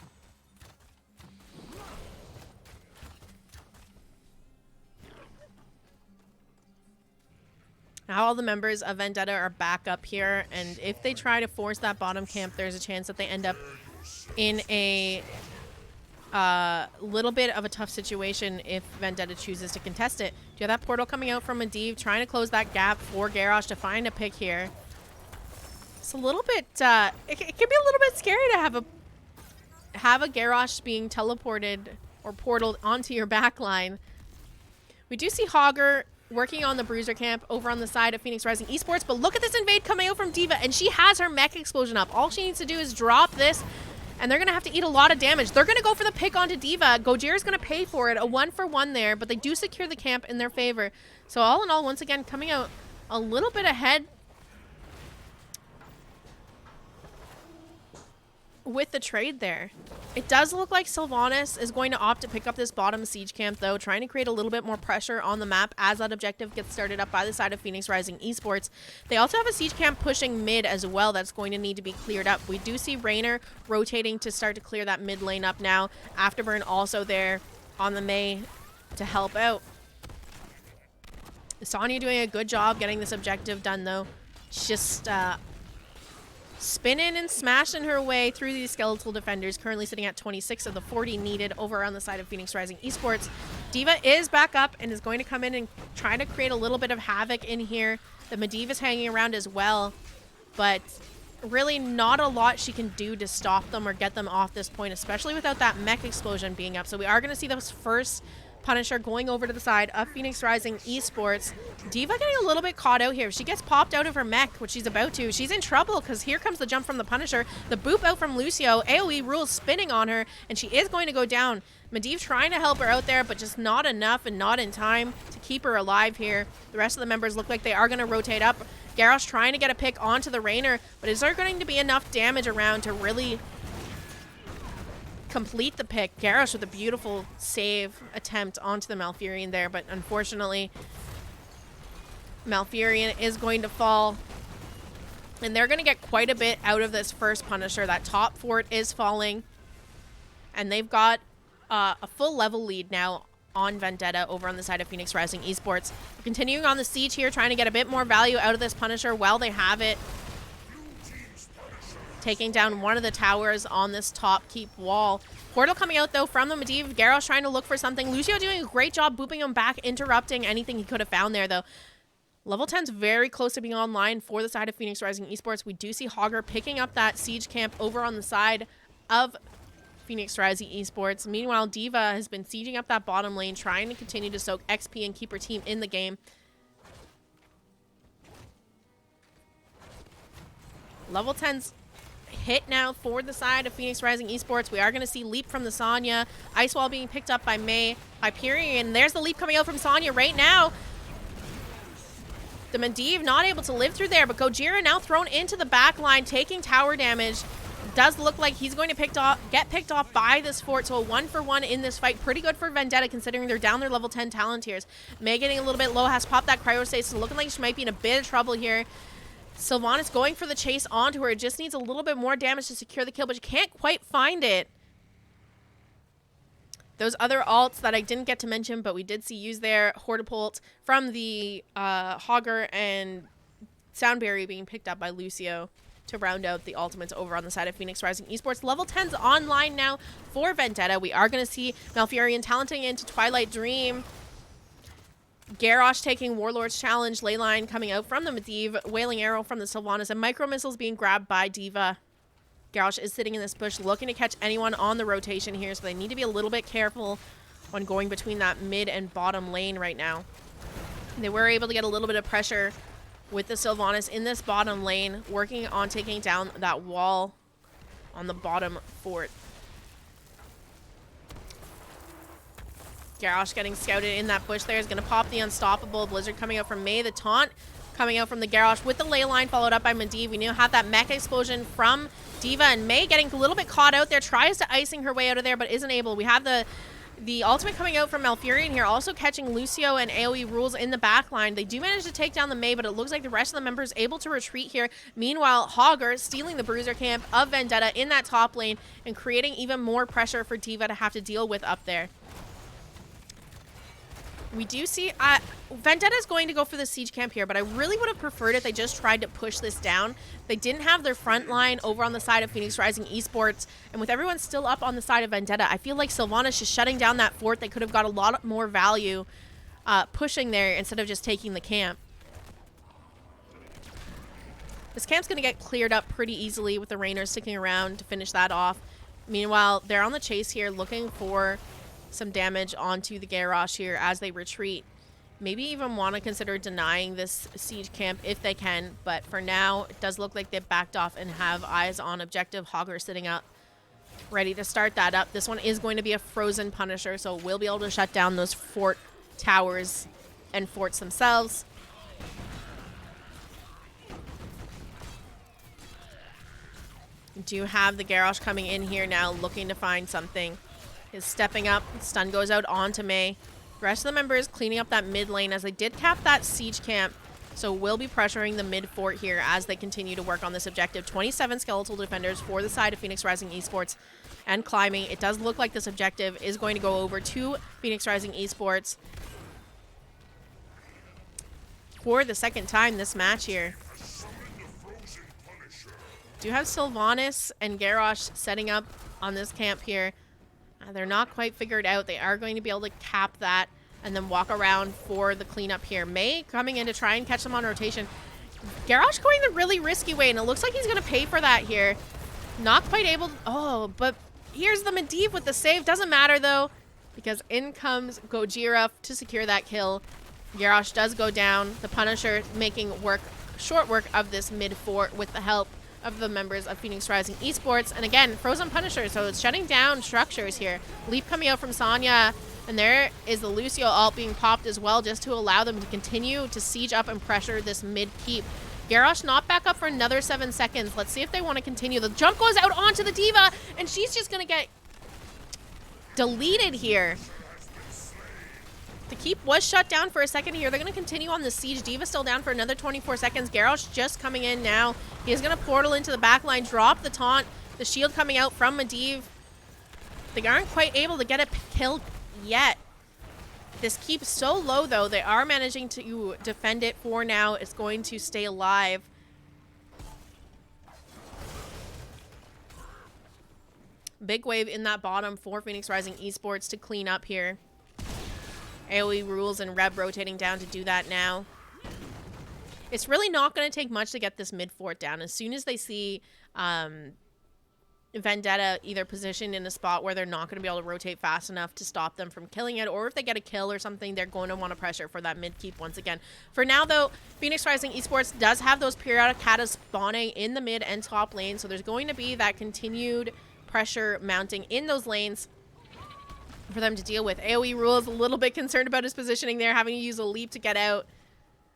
Now all the members of Vendetta are back up here, and if they try to force that bottom camp, there's a chance that they end up in a little bit of a tough situation if Vendetta chooses to contest it. Do you have that portal coming out from Medivh, trying to close that gap for Garrosh to find a pick here? It's a little bit, it can be a little bit scary to have a Garrosh being teleported or portaled onto your backline. We do see Hogger working on the Bruiser camp over on the side of Phoenix Rising Esports. But look at this invade coming out from D.Va, and she has her mech explosion up. All she needs to do is drop this, and they're going to have to eat a lot of damage. They're going to go for the pick onto D.Va. Gojira's going to pay for it, a 1-for-1 there, but they do secure the camp in their favor. So all in all, once again, coming out a little bit ahead with the trade there. It does look like Sylvanas is going to opt to pick up this bottom siege camp, though, trying to create a little bit more pressure on the map as that objective gets started up by the side of Phoenix Rising Esports. They also have a siege camp pushing mid as well that's going to need to be cleared up. We do see Raynor rotating to start to clear that mid lane up now. Afterburn also there on the Mei to help out. Sonya doing a good job getting this objective done, though. She's just spinning and smashing her way through these skeletal defenders, currently sitting at 26 of the 40 needed over on the side of Phoenix Rising Esports. D.Va is back up and is going to come in and try to create a little bit of havoc in here. The Medivh is hanging around as well, but really not a lot she can do to stop them or get them off this point, especially without that mech explosion being up. So we are going to see those first Punisher going over to the side of Phoenix Rising Esports. D.Va getting a little bit caught out here. If she gets popped out of her mech, which she's about to, she's in trouble because here comes the jump from the Punisher. The boop out from Lucio. AoE rules spinning on her, and she is going to go down. Medivh trying to help her out there, but just not enough and not in time to keep her alive here. The rest of the members look like they are going to rotate up. Garrosh trying to get a pick onto the Raynor, but is there going to be enough damage around to really complete the pick? Garrosh with a beautiful save attempt onto the Malfurion there, but unfortunately Malfurion is going to fall, and they're going to get quite a bit out of this first Punisher. That top fort is falling, and they've got a full level lead now on Vendetta over on the side of Phoenix Rising Esports. Continuing on the siege here, trying to get a bit more value out of this Punisher while they have it. Taking down one of the towers on this top keep wall. Portal coming out, though, from the Medivh. Garrosh trying to look for something. Lucio doing a great job booping him back, interrupting anything he could have found there, though. Level 10's very close to being online for the side of Phoenix Rising Esports. We do see Hogger picking up that siege camp over on the side of Phoenix Rising Esports. Meanwhile, D.Va has been sieging up that bottom lane, trying to continue to soak XP and keep her team in the game. Level 10's hit now for the side of Phoenix Rising Esports. We are going to see leap from the Sonya. Ice Wall being picked up by Mei. Hyperion. There's the leap coming out from Sonya right now. The Medivh not able to live through there, but Gojira now thrown into the back line, taking tower damage. Does look like he's going to get picked off by this fort, so a 1-for-1 in this fight. Pretty good for Vendetta, considering they're down their level 10 talent tiers. Mei getting a little bit low, has popped that cryostasis, looking like she might be in a bit of trouble here. Sylvanas going for the chase onto her. Just needs a little bit more damage to secure the kill, but you can't quite find it. Those other alts that I didn't get to mention, but we did see used there. Hortipult from the Hogger and Soundberry being picked up by Lucio to round out the ultimates over on the side of Phoenix Rising Esports. Level 10's online now for Vendetta. We are going to see Malfurion talenting into Twilight Dream. Garrosh taking Warlord's Challenge, Leyline coming out from the Medivh, Wailing Arrow from the Sylvanas, and Micro Missiles being grabbed by D.Va. Garrosh is sitting in this bush looking to catch anyone on the rotation here, so they need to be a little bit careful when going between that mid and bottom lane right now. They were able to get a little bit of pressure with the Sylvanas in this bottom lane, working on taking down that wall on the bottom fort. Garrosh getting scouted in that bush there is going to pop the Unstoppable. Blizzard coming out from Mei. The taunt coming out from the Garrosh with the ley line followed up by Medivh. We now have that mech explosion from D.Va, and Mei getting a little bit caught out there. Tries to icing her way out of there, but isn't able. We have the ultimate coming out from Malfurion here, also catching Lucio and AoE rules in the back line. They do manage to take down the Mei, but it looks like the rest of the members able to retreat here. Meanwhile, Hogger stealing the Bruiser camp of Vendetta in that top lane and creating even more pressure for D.Va to have to deal with up there. We do see Vendetta is going to go for the siege camp here, but I really would have preferred if they just tried to push this down. They didn't have their front line over on the side of Phoenix Rising Esports, and with everyone still up on the side of Vendetta, I feel like Sylvanas just shutting down that fort. They could have got a lot more value pushing there instead of just taking the camp. This camp's going to get cleared up pretty easily with the Raynor sticking around to finish that off. Meanwhile, they're on the chase here looking for some damage onto the Garrosh here as they retreat maybe even want to consider denying this siege camp if they can. But for now, it does look like they've backed off and have eyes on objective. Hogger sitting up, ready to start that up. This one is going to be a frozen Punisher, so we'll be able to shut down those fort towers and forts themselves. Do have the Garrosh coming in here now, looking to find something. Is stepping up. Stun goes out onto May. The rest of the members cleaning up that mid lane as they did cap that siege camp. So we'll be pressuring the mid fort here as they continue to work on this objective. 27 skeletal defenders for the side of Phoenix Rising Esports and climbing. It does look like this objective is going to go over to Phoenix Rising Esports for the second time this match here. Do have Sylvanas and Garrosh setting up on this camp here. They're not quite figured out. They are going to be able to cap that and then walk around for the cleanup here. May coming in to try and catch them on rotation. Garrosh going the really risky way, and it looks like he's going to pay for that here. Not quite able to, oh, but here's the Medivh with the save. Doesn't matter, though, because in comes Gojira to secure that kill. Garrosh does go down. The Punisher making short work of this mid fort with the help of the members of Phoenix Rising Esports. And again, Frozen Punisher, so it's shutting down structures here. Leap coming out from Sonya, and there is the Lucio ult being popped as well, just to allow them to continue to siege up and pressure this mid keep. Garrosh not back up for another 7 seconds. Let's see if they want to continue. The jump goes out onto the D.Va, and she's just going to get deleted here. The keep was shut down for a second here. They're going to continue on the siege. D.Va still down for another 24 seconds. Garrosh just coming in now. He is going to portal into the back line, drop the taunt. The shield coming out from Medivh. They aren't quite able to get a kill yet. This keeps so low, though. They are managing to defend it for now. It's going to stay alive. Big wave in that bottom for Phoenix Rising Esports to clean up here. AoE rules and Reb rotating down to do that now. It's really not going to take much to get this mid fort down. As soon as they see Vendetta either positioned in a spot where they're not going to be able to rotate fast enough to stop them from killing it, or if they get a kill or something, they're going to want to pressure for that mid keep once again. For now, though, Phoenix Rising Esports does have those periodic katas spawning in the mid and top lane, so there's going to be that continued pressure mounting in those lanes for them to deal with. AoE rules a little bit concerned about his positioning there, having to use a leap to get out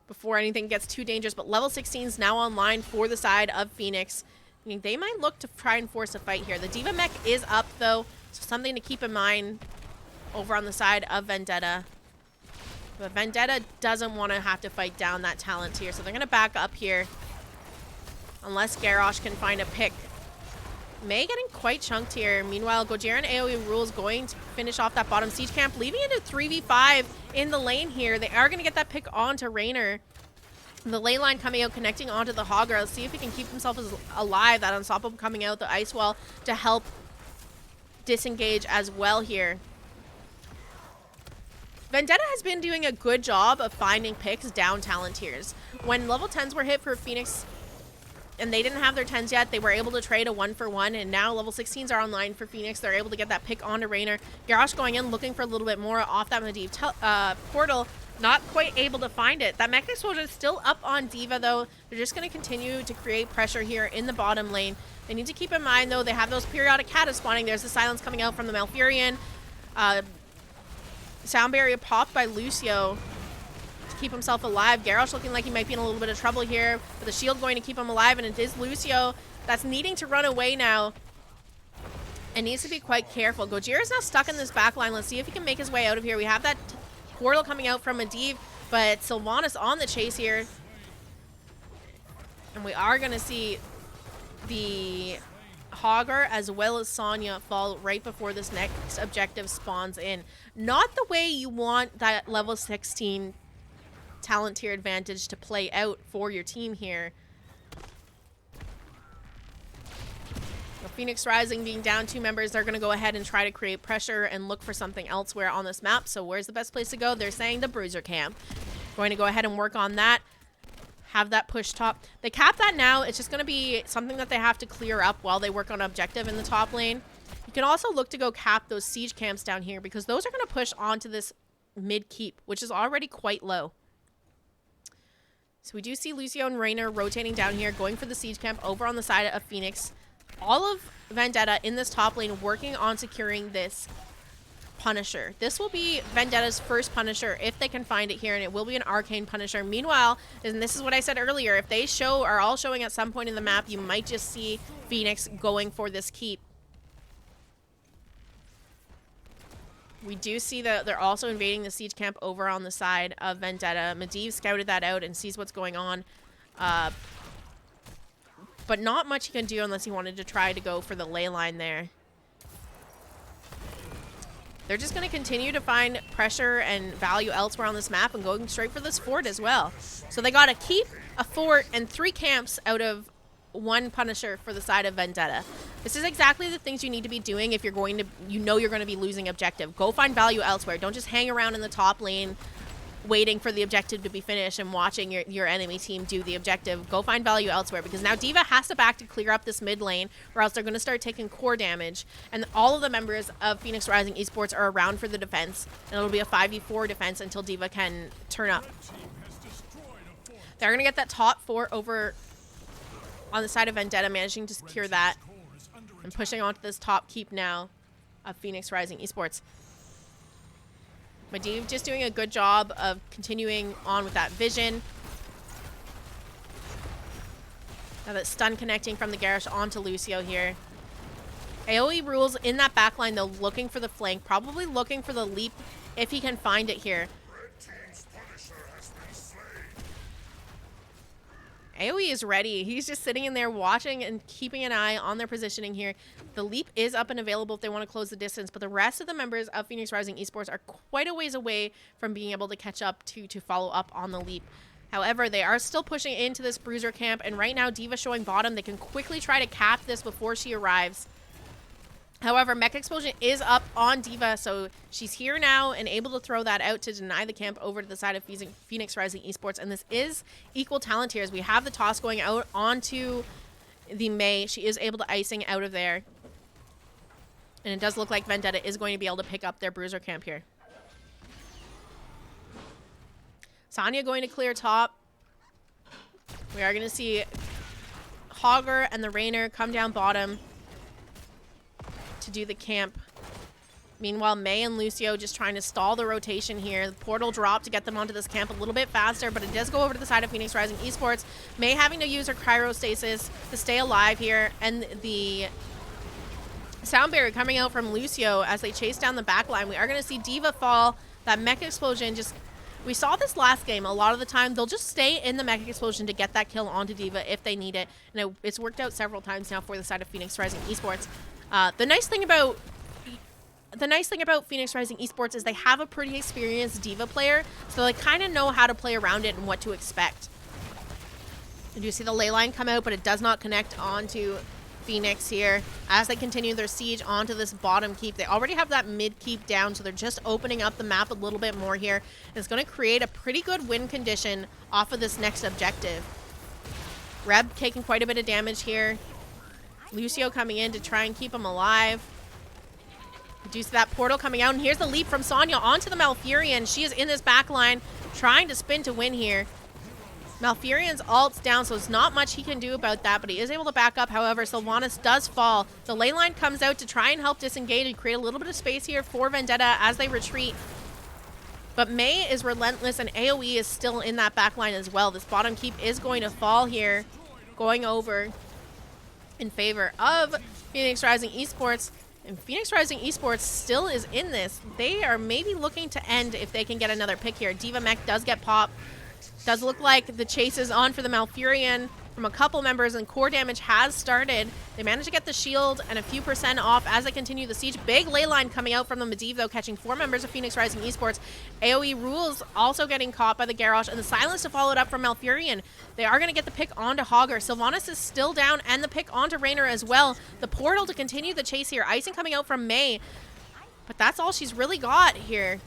before anything gets too dangerous. But level 16 is now online for the side of Phoenix. I mean, they might look to try and force a fight here. The D.Va mech is up, though, so something to keep in mind over on the side of Vendetta. But Vendetta doesn't want to have to fight down that talent tier, so they're going to back up here. Unless Garrosh can find a pick. May getting quite chunked here. Meanwhile, Gojira and AoE rules going to finish off that bottom siege camp, leaving it a 3v5 in the lane here. They are going to get that pick onto Raynor. The ley line coming out, connecting onto the Hogger. Let's see if he can keep himself alive. That Unstoppable coming out, the Ice Wall to help disengage as well here. Vendetta has been doing a good job of finding picks down talent tiers. When level 10s were hit for Phoenix and they didn't have their 10s yet, they were able to trade a 1-for-1, and now level 16s are online for Phoenix. They're able to get that pick onto Raynor. Garrosh going in, looking for a little bit more off that Medivh portal. Not quite able to find it. That mech exposure is still up on D.Va, though. They're just going to continue to create pressure here in the bottom lane. They need to keep in mind, though, they have those periodic katas spawning. There's the silence coming out from the Malfurion. Sound barrier popped by Lucio to keep himself alive. Garrosh looking like he might be in a little bit of trouble here, but the shield going to keep him alive, and it is Lucio that's needing to run away now and needs to be quite careful. Gojira is now stuck in this back line. Let's see if he can make his way out of here. We have that portal coming out from Medivh, but Sylvanas on the chase here. And we are going to see the Hogger as well as Sonya fall right before this next objective spawns in. Not the way you want that level 16 talent tier advantage to play out for your team here. Phoenix Rising being down 2 members, they're going to go ahead and try to create pressure and look for something elsewhere on this map. So where's the best place to go? They're saying the Bruiser camp. Going to go ahead and work on that. Have that push top. They cap that now. It's just going to be something that they have to clear up while they work on objective in the top lane. You can also look to go cap those siege camps down here, because those are going to push onto this mid keep, which is already quite low. So we do see Lucio and Raynor rotating down here, going for the siege camp over on the side of Phoenix. All of Vendetta in this top lane working on securing this Punisher. This will be Vendetta's first Punisher if they can find it here, and it will be an arcane Punisher. Meanwhile, and this is what I said earlier, if they are all showing at some point in the map, you might just see Phoenix going for this keep. We do see that they're also invading the siege camp over on the side of Vendetta. Medivh scouted that out and sees what's going on. But not much he can do unless he wanted to try to go for the ley line there. They're just going to continue to find pressure and value elsewhere on this map and going straight for this fort as well. So they got to keep a fort and 3 camps out of 1 Punisher for the side of Vendetta. This is exactly the things you need to be doing if you're going to, you're going to be losing objective. Go find value elsewhere. Don't just hang around in the top lane waiting for the objective to be finished and watching your enemy team do the objective. Go find value elsewhere, because now D.Va has to back to clear up this mid lane, or else they're going to start taking core damage. And all of the members of Phoenix Rising Esports are around for the defense, and it'll be a 5v4 defense until D.Va can turn up. They're going to get that top fort over on the side of Vendetta, managing to secure that and pushing onto this top keep now of Phoenix Rising Esports. Medivh just doing a good job of continuing on with that vision. Now that stun connecting from the Garrosh onto Lucio here. AoE rules in that backline though, looking for the flank, probably looking for the leap if he can find it here. AoE is ready. He's just sitting in there watching and keeping an eye on their positioning here. The leap is up and available if they want to close the distance, but the rest of the members of Phoenix Rising Esports are quite a ways away from being able to catch up to follow up on the leap. However, they are still pushing into this bruiser camp, and right now D.Va showing bottom. They can quickly try to cap this before she arrives. However, Mech Explosion is up on D.Va, so she's here now and able to throw that out to deny the camp over to the side of Phoenix Rising Esports. And this is equal talent here as we have the toss going out onto the Mei. She is able to icing out of there. And it does look like Vendetta is going to be able to pick up their bruiser camp here. Sonya going to clear top. We are going to see Hogger and the Raynor come down bottom to do the camp. Meanwhile, Mei and Lucio just trying to stall the rotation here. The portal drop to get them onto this camp a little bit faster, but it does go over to the side of Phoenix Rising Esports. Mei having to use her cryostasis to stay alive here, and the sound barrier coming out from Lucio as they chase down the backline. We are going to see D.Va fall. That Mech Explosion just... We saw this last game. A lot of the time, they'll just stay in the Mech Explosion to get that kill onto D.Va if they need it. And it's worked out several times now for the side of Phoenix Rising Esports. The nice thing about Phoenix Rising Esports is they have a pretty experienced D.Va player, so they kind of know how to play around it and what to expect. You do see the ley line come out, but it does not connect onto Phoenix here as they continue their siege onto this bottom keep. They already have that mid keep down, so they're just opening up the map a little bit more here. And it's going to create a pretty good win condition off of this next objective. Reb taking quite a bit of damage here. Lucio coming in to try and keep him alive. We do see that portal coming out, and here's the leap from Sonya onto the Malfurion. She is in this back line trying to spin to win here. Malfurion's ult's down, so there's not much he can do about that, but he is able to back up. However, Sylvanas does fall. The ley line comes out to try and help disengage and create a little bit of space here for Vendetta as they retreat. But Mei is relentless, and AoE is still in that back line as well. This bottom keep is going to fall here, going over in favor of Phoenix Rising Esports. And Phoenix Rising Esports still is in this. They are maybe looking to end if they can get another pick here. D.Va Mech does get popped. Does look like the chase is on for the Malfurion from a couple members, and core damage has started. They managed to get the shield and a few % off as they continue the siege. Big ley line coming out from the Medivh, though, catching 4 members of Phoenix Rising Esports. AoE rules also getting caught by the Garrosh, and the silence to follow it up from Malfurion. They are going to get the pick onto Hogger. Sylvanas is still down, and the pick onto Raynor as well. The portal to continue the chase here. Icing coming out from Mei, but that's all she's really got here.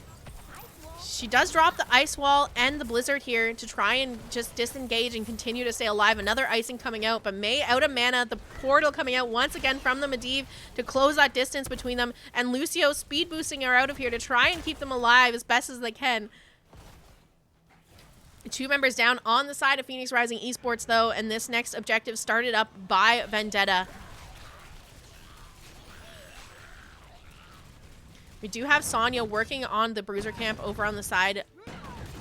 She does drop the ice wall and the blizzard here to try and just disengage and continue to stay alive. Another icing coming out, but May out of mana. The portal coming out once again from the Medivh to close that distance between them. And Lucio speed boosting her out of here to try and keep them alive as best as they can. 2 members down on the side of Phoenix Rising Esports, though, and this next objective started up by Vendetta. We do have Sonya working on the Bruiser camp over on the side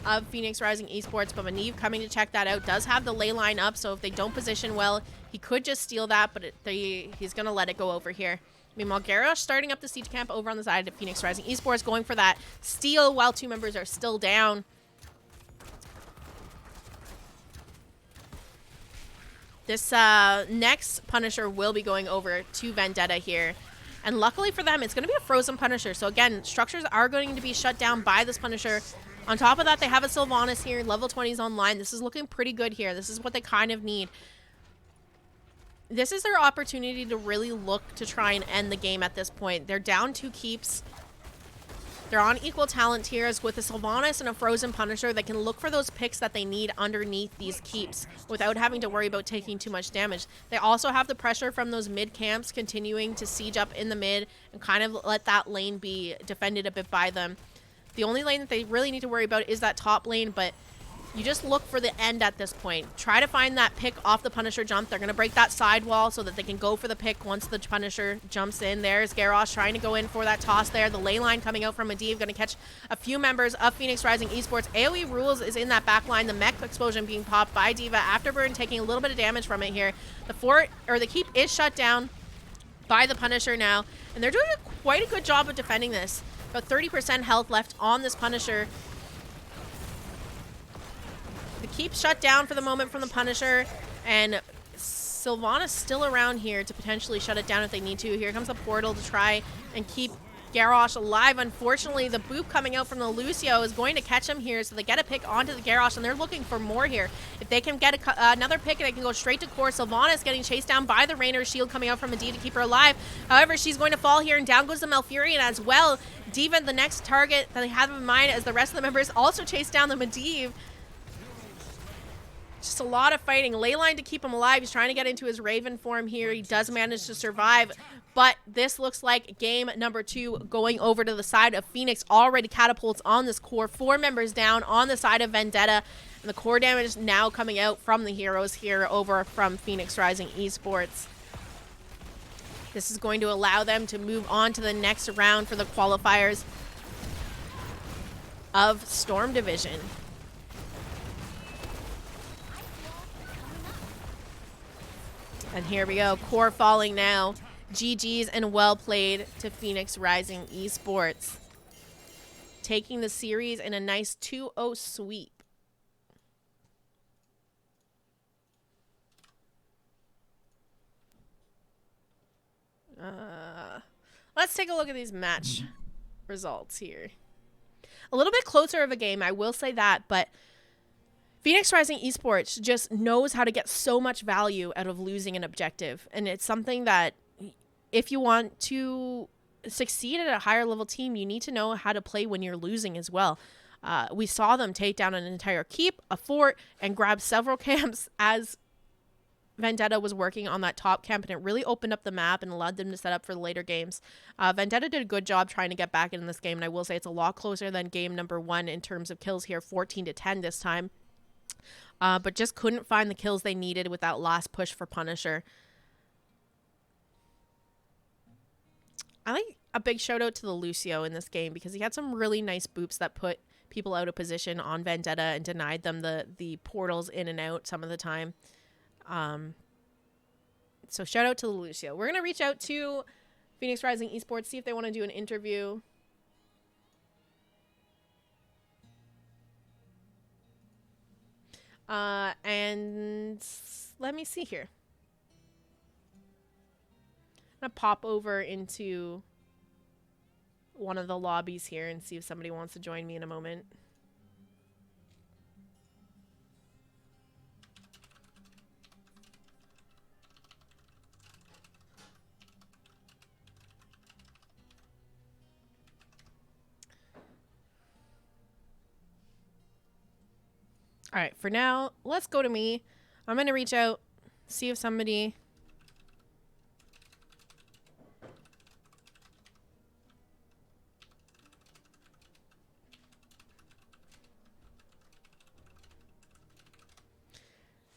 of Phoenix Rising Esports, but Medivh coming to check that out. Does have the ley line up, so if they don't position well, he could just steal that, but he's going to let it go over here. Meanwhile, Garrosh starting up the siege camp over on the side of Phoenix Rising Esports, going for that steal while 2 members are still down. This next Punisher will be going over to Vendetta here. And luckily for them, it's going to be a frozen Punisher. So again, structures are going to be shut down by this Punisher. On top of that, they have a Sylvanas here. Level 20 is online. This is looking pretty good here. This is what they kind of need. This is their opportunity to really look to try and end the game at this point. They're down 2 keeps. They're on equal talent tiers with a Sylvanas and a Frozen Punisher that can look for those picks that they need underneath these keeps without having to worry about taking too much damage. They also have the pressure from those mid camps continuing to siege up in the mid and kind of let that lane be defended a bit by them. The only lane that they really need to worry about is that top lane, but you just look for the end at this point. Try to find that pick off the Punisher jump. They're going to break that side wall so that they can go for the pick once the Punisher jumps in. There's Garrosh trying to go in for that toss there. The ley line coming out from Medivh, going to catch a few members of Phoenix Rising Esports. AoE Rules is in that back line. The mech explosion being popped by D.Va. Afterburn taking a little bit of damage from it here. The keep is shut down by the Punisher now, and they're doing quite a good job of defending this. About 30% health left on this Punisher. The keep shut down for the moment from the Punisher, and Sylvanas still around here to potentially shut it down if they need to. Here comes a portal to try and keep Garrosh alive. Unfortunately, the boop coming out from the Lucio is going to catch him here, so they get a pick onto the Garrosh, and they're looking for more here. If they can get another pick, they can go straight to core. Sylvanas getting chased down by the Rainer shield coming out from Medivh to keep her alive. However, she's going to fall here, and down goes the Malfurion as well. D.Va, the next target that they have in mind, as the rest of the members also chase down the Medivh. Just a lot of fighting. Leyline to keep him alive. He's trying to get into his Raven form here. He does manage to survive, but this looks like game number 2 going over to the side of Phoenix. Already catapults on this core. 4 members down on the side of Vendetta, and the core damage now coming out from the heroes here over from Phoenix Rising Esports. This is going to allow them to move on to the next round for the qualifiers of Storm Division. And here we go. Core falling now. GG's and well played to Phoenix Rising Esports. Taking the series in a nice 2-0 sweep. Let's take a look at these match results here. A little bit closer of a game, I will say that, but Phoenix Rising Esports just knows how to get so much value out of losing an objective. And it's something that if you want to succeed at a higher level team, you need to know how to play when you're losing as well. We saw them take down an entire keep, a fort, and grab several camps as Vendetta was working on that top camp, and it really opened up the map and allowed them to set up for the later games. Vendetta did a good job trying to get back in this game, and I will say it's a lot closer than game number 1 in terms of kills here, 14-10 this time. But just couldn't find the kills they needed with that last push for Punisher. I like a big shout out to the Lucio in this game because he had some really nice boops that put people out of position on Vendetta and denied them the portals in and out some of the time. So shout out to the Lucio. We're going to reach out to Phoenix Rising Esports, see if they want to do an interview. And let me see here. I'm gonna pop over into one of the lobbies here and see if somebody wants to join me in a moment. All right, for now, let's go to me. I'm going to reach out, see if somebody...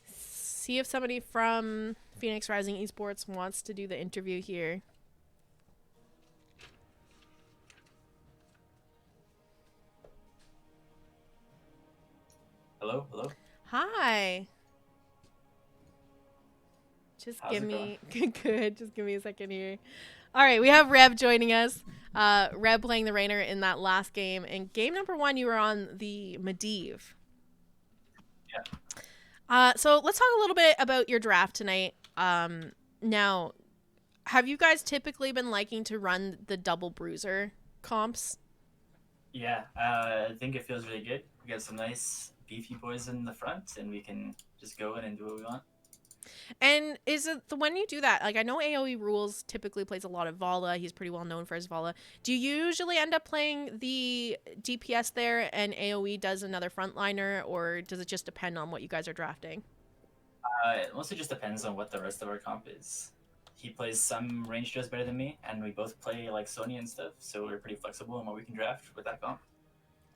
See if somebody from Phoenix Rising Esports wants to do the interview here. Hello, hello. Hi. Just How's give it me good. Just give me a second here. All right, we have Reb joining us. Reb playing the Rainer in that last game. In game number 1, you were on the Medivh. Yeah. So let's talk a little bit about your draft tonight. Now, have you guys typically been liking to run the double bruiser comps? Yeah, I think it feels really good. We got some nice beefy boys in the front, and we can just go in and do what we want. And is it when you do that, like I know AoE Rules typically plays a lot of Vala. He's pretty well known for his Vala. Do you usually end up playing the DPS there and AoE does another frontliner, or does it just depend on what you guys are drafting? It mostly just depends on what the rest of our comp is. He plays some range duos better than me, and we both play like Sonya and stuff, so we're pretty flexible in what we can draft with that comp.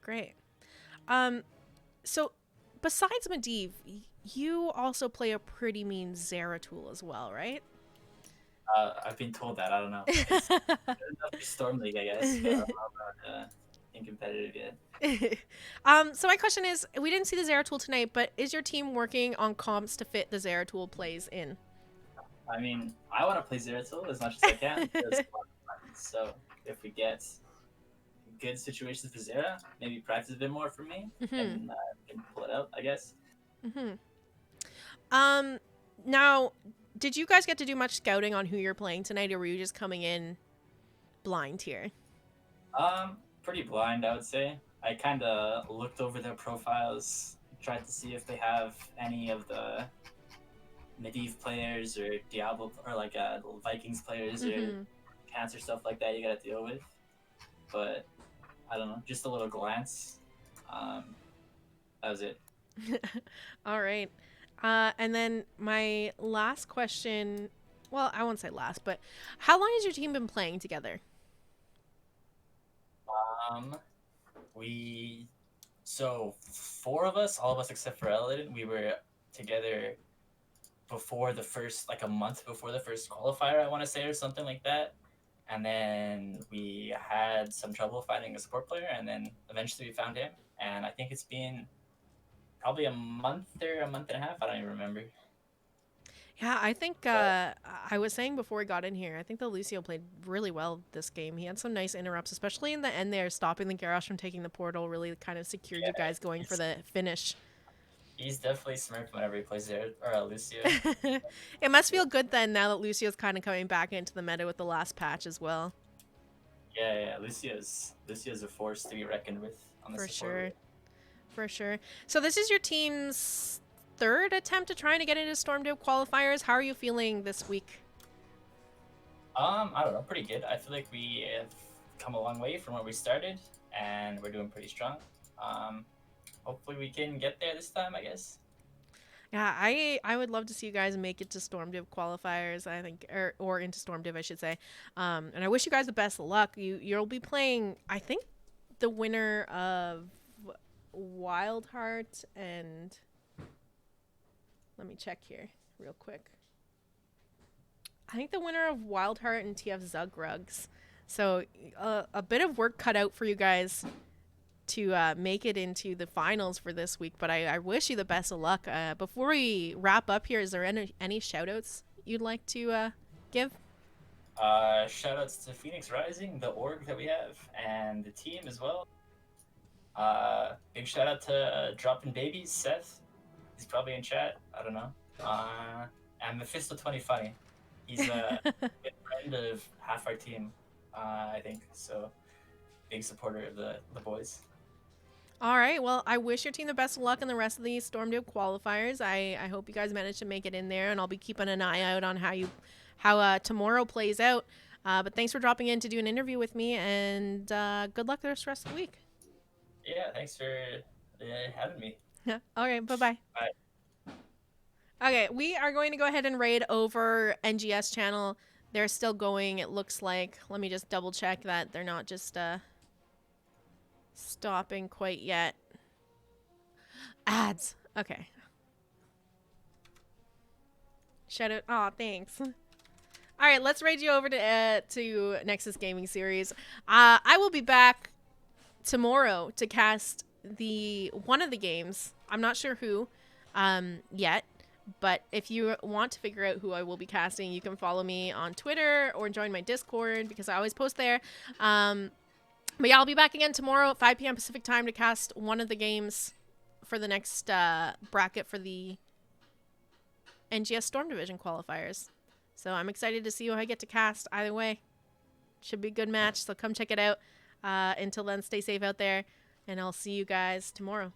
Great. So besides Medivh, you also play a pretty mean Zeratul as well, right? I've been told that. I don't know. It's definitely Storm League, I guess. But I'm not in competitive yet. So my question is, we didn't see the Zeratul tonight, but is your team working on comps to fit the Zeratul plays in? I mean, I want to play Zeratul as much as I can. There's a lot of fun. So if we get good situations for Zera, maybe practice a bit more for me, and can pull it out, I guess. Now, did you guys get to do much scouting on who you're playing tonight, or were you just coming in blind here? Pretty blind, I would say. I kind of looked over their profiles, tried to see if they have any of the Medivh players or Diablo or like Vikings players or cancer stuff like that you gotta deal with. But I don't know, just a little glance. That was it. All right. And then my last question, well, I won't say last, but how long has your team been playing together? So 4 of us, all of us except for Ellen, we were together before the first, like a month before the first qualifier, I want to say, or something like that. And then we had some trouble finding a support player, and then eventually we found him. And I think it's been probably a month or a month and a half. I don't even remember. Yeah, I think I was saying before we got in here, I think that Lucio played really well this game. He had some nice interrupts, especially in the end there, stopping the Garrosh from taking the portal really kind of secured you guys going for the finish. He's definitely smirked whenever he plays there, or Lucio. It must feel good then now that Lucio's kind of coming back into the meta with the last patch as well. Yeah, Lucio's a force to be reckoned with on the support. For sure. So this is your team's 3rd attempt at trying to get into Stormdiv qualifiers. How are you feeling this week? I don't know, pretty good. I feel like we have come a long way from where we started, and we're doing pretty strong. Hopefully we can get there this time, I guess. Yeah, I would love to see you guys make it to Stormdiv qualifiers, I think, or into Stormdiv, I should say. And I wish you guys the best of luck. You'll be playing, I think, the winner of Wildheart and... Let me check here real quick. I think the winner of Wildheart and TF Zugrugs. So a bit of work cut out for you guys to make it into the finals for this week. But I wish you the best of luck. Before we wrap up here, is there any shout-outs you'd like to give? Shout-outs to Phoenix Rising, the org that we have, and the team as well. Big shout-out to Dropping Babies, Seth. He's probably in chat. I don't know. And Mephisto20Funny. He's a good friend of half our team, I think. So, big supporter of the boys. All right. Well, I wish your team the best of luck in the rest of these Stormdiv qualifiers. I hope you guys manage to make it in there, and I'll be keeping an eye out on how tomorrow plays out. But thanks for dropping in to do an interview with me, and good luck the rest of the week. Yeah, thanks for having me. All right, bye-bye. Bye. Okay, we are going to go ahead and raid over NGS channel. They're still going, it looks like. Let me just double check that they're not just stopping quite yet. Ads. Okay. Shout out. Aw, thanks. All right, let's raid you over to Nexus Gaming Series. I will be back tomorrow to cast one of the games. I'm not sure who yet, but if you want to figure out who I will be casting, you can follow me on Twitter or join my Discord because I always post there. But yeah, I'll be back again tomorrow at 5 p.m. Pacific time to cast one of the games for the next bracket for the NGS Storm Division qualifiers. So I'm excited to see who I get to cast either way. Should be a good match, so come check it out. Until then, stay safe out there, and I'll see you guys tomorrow.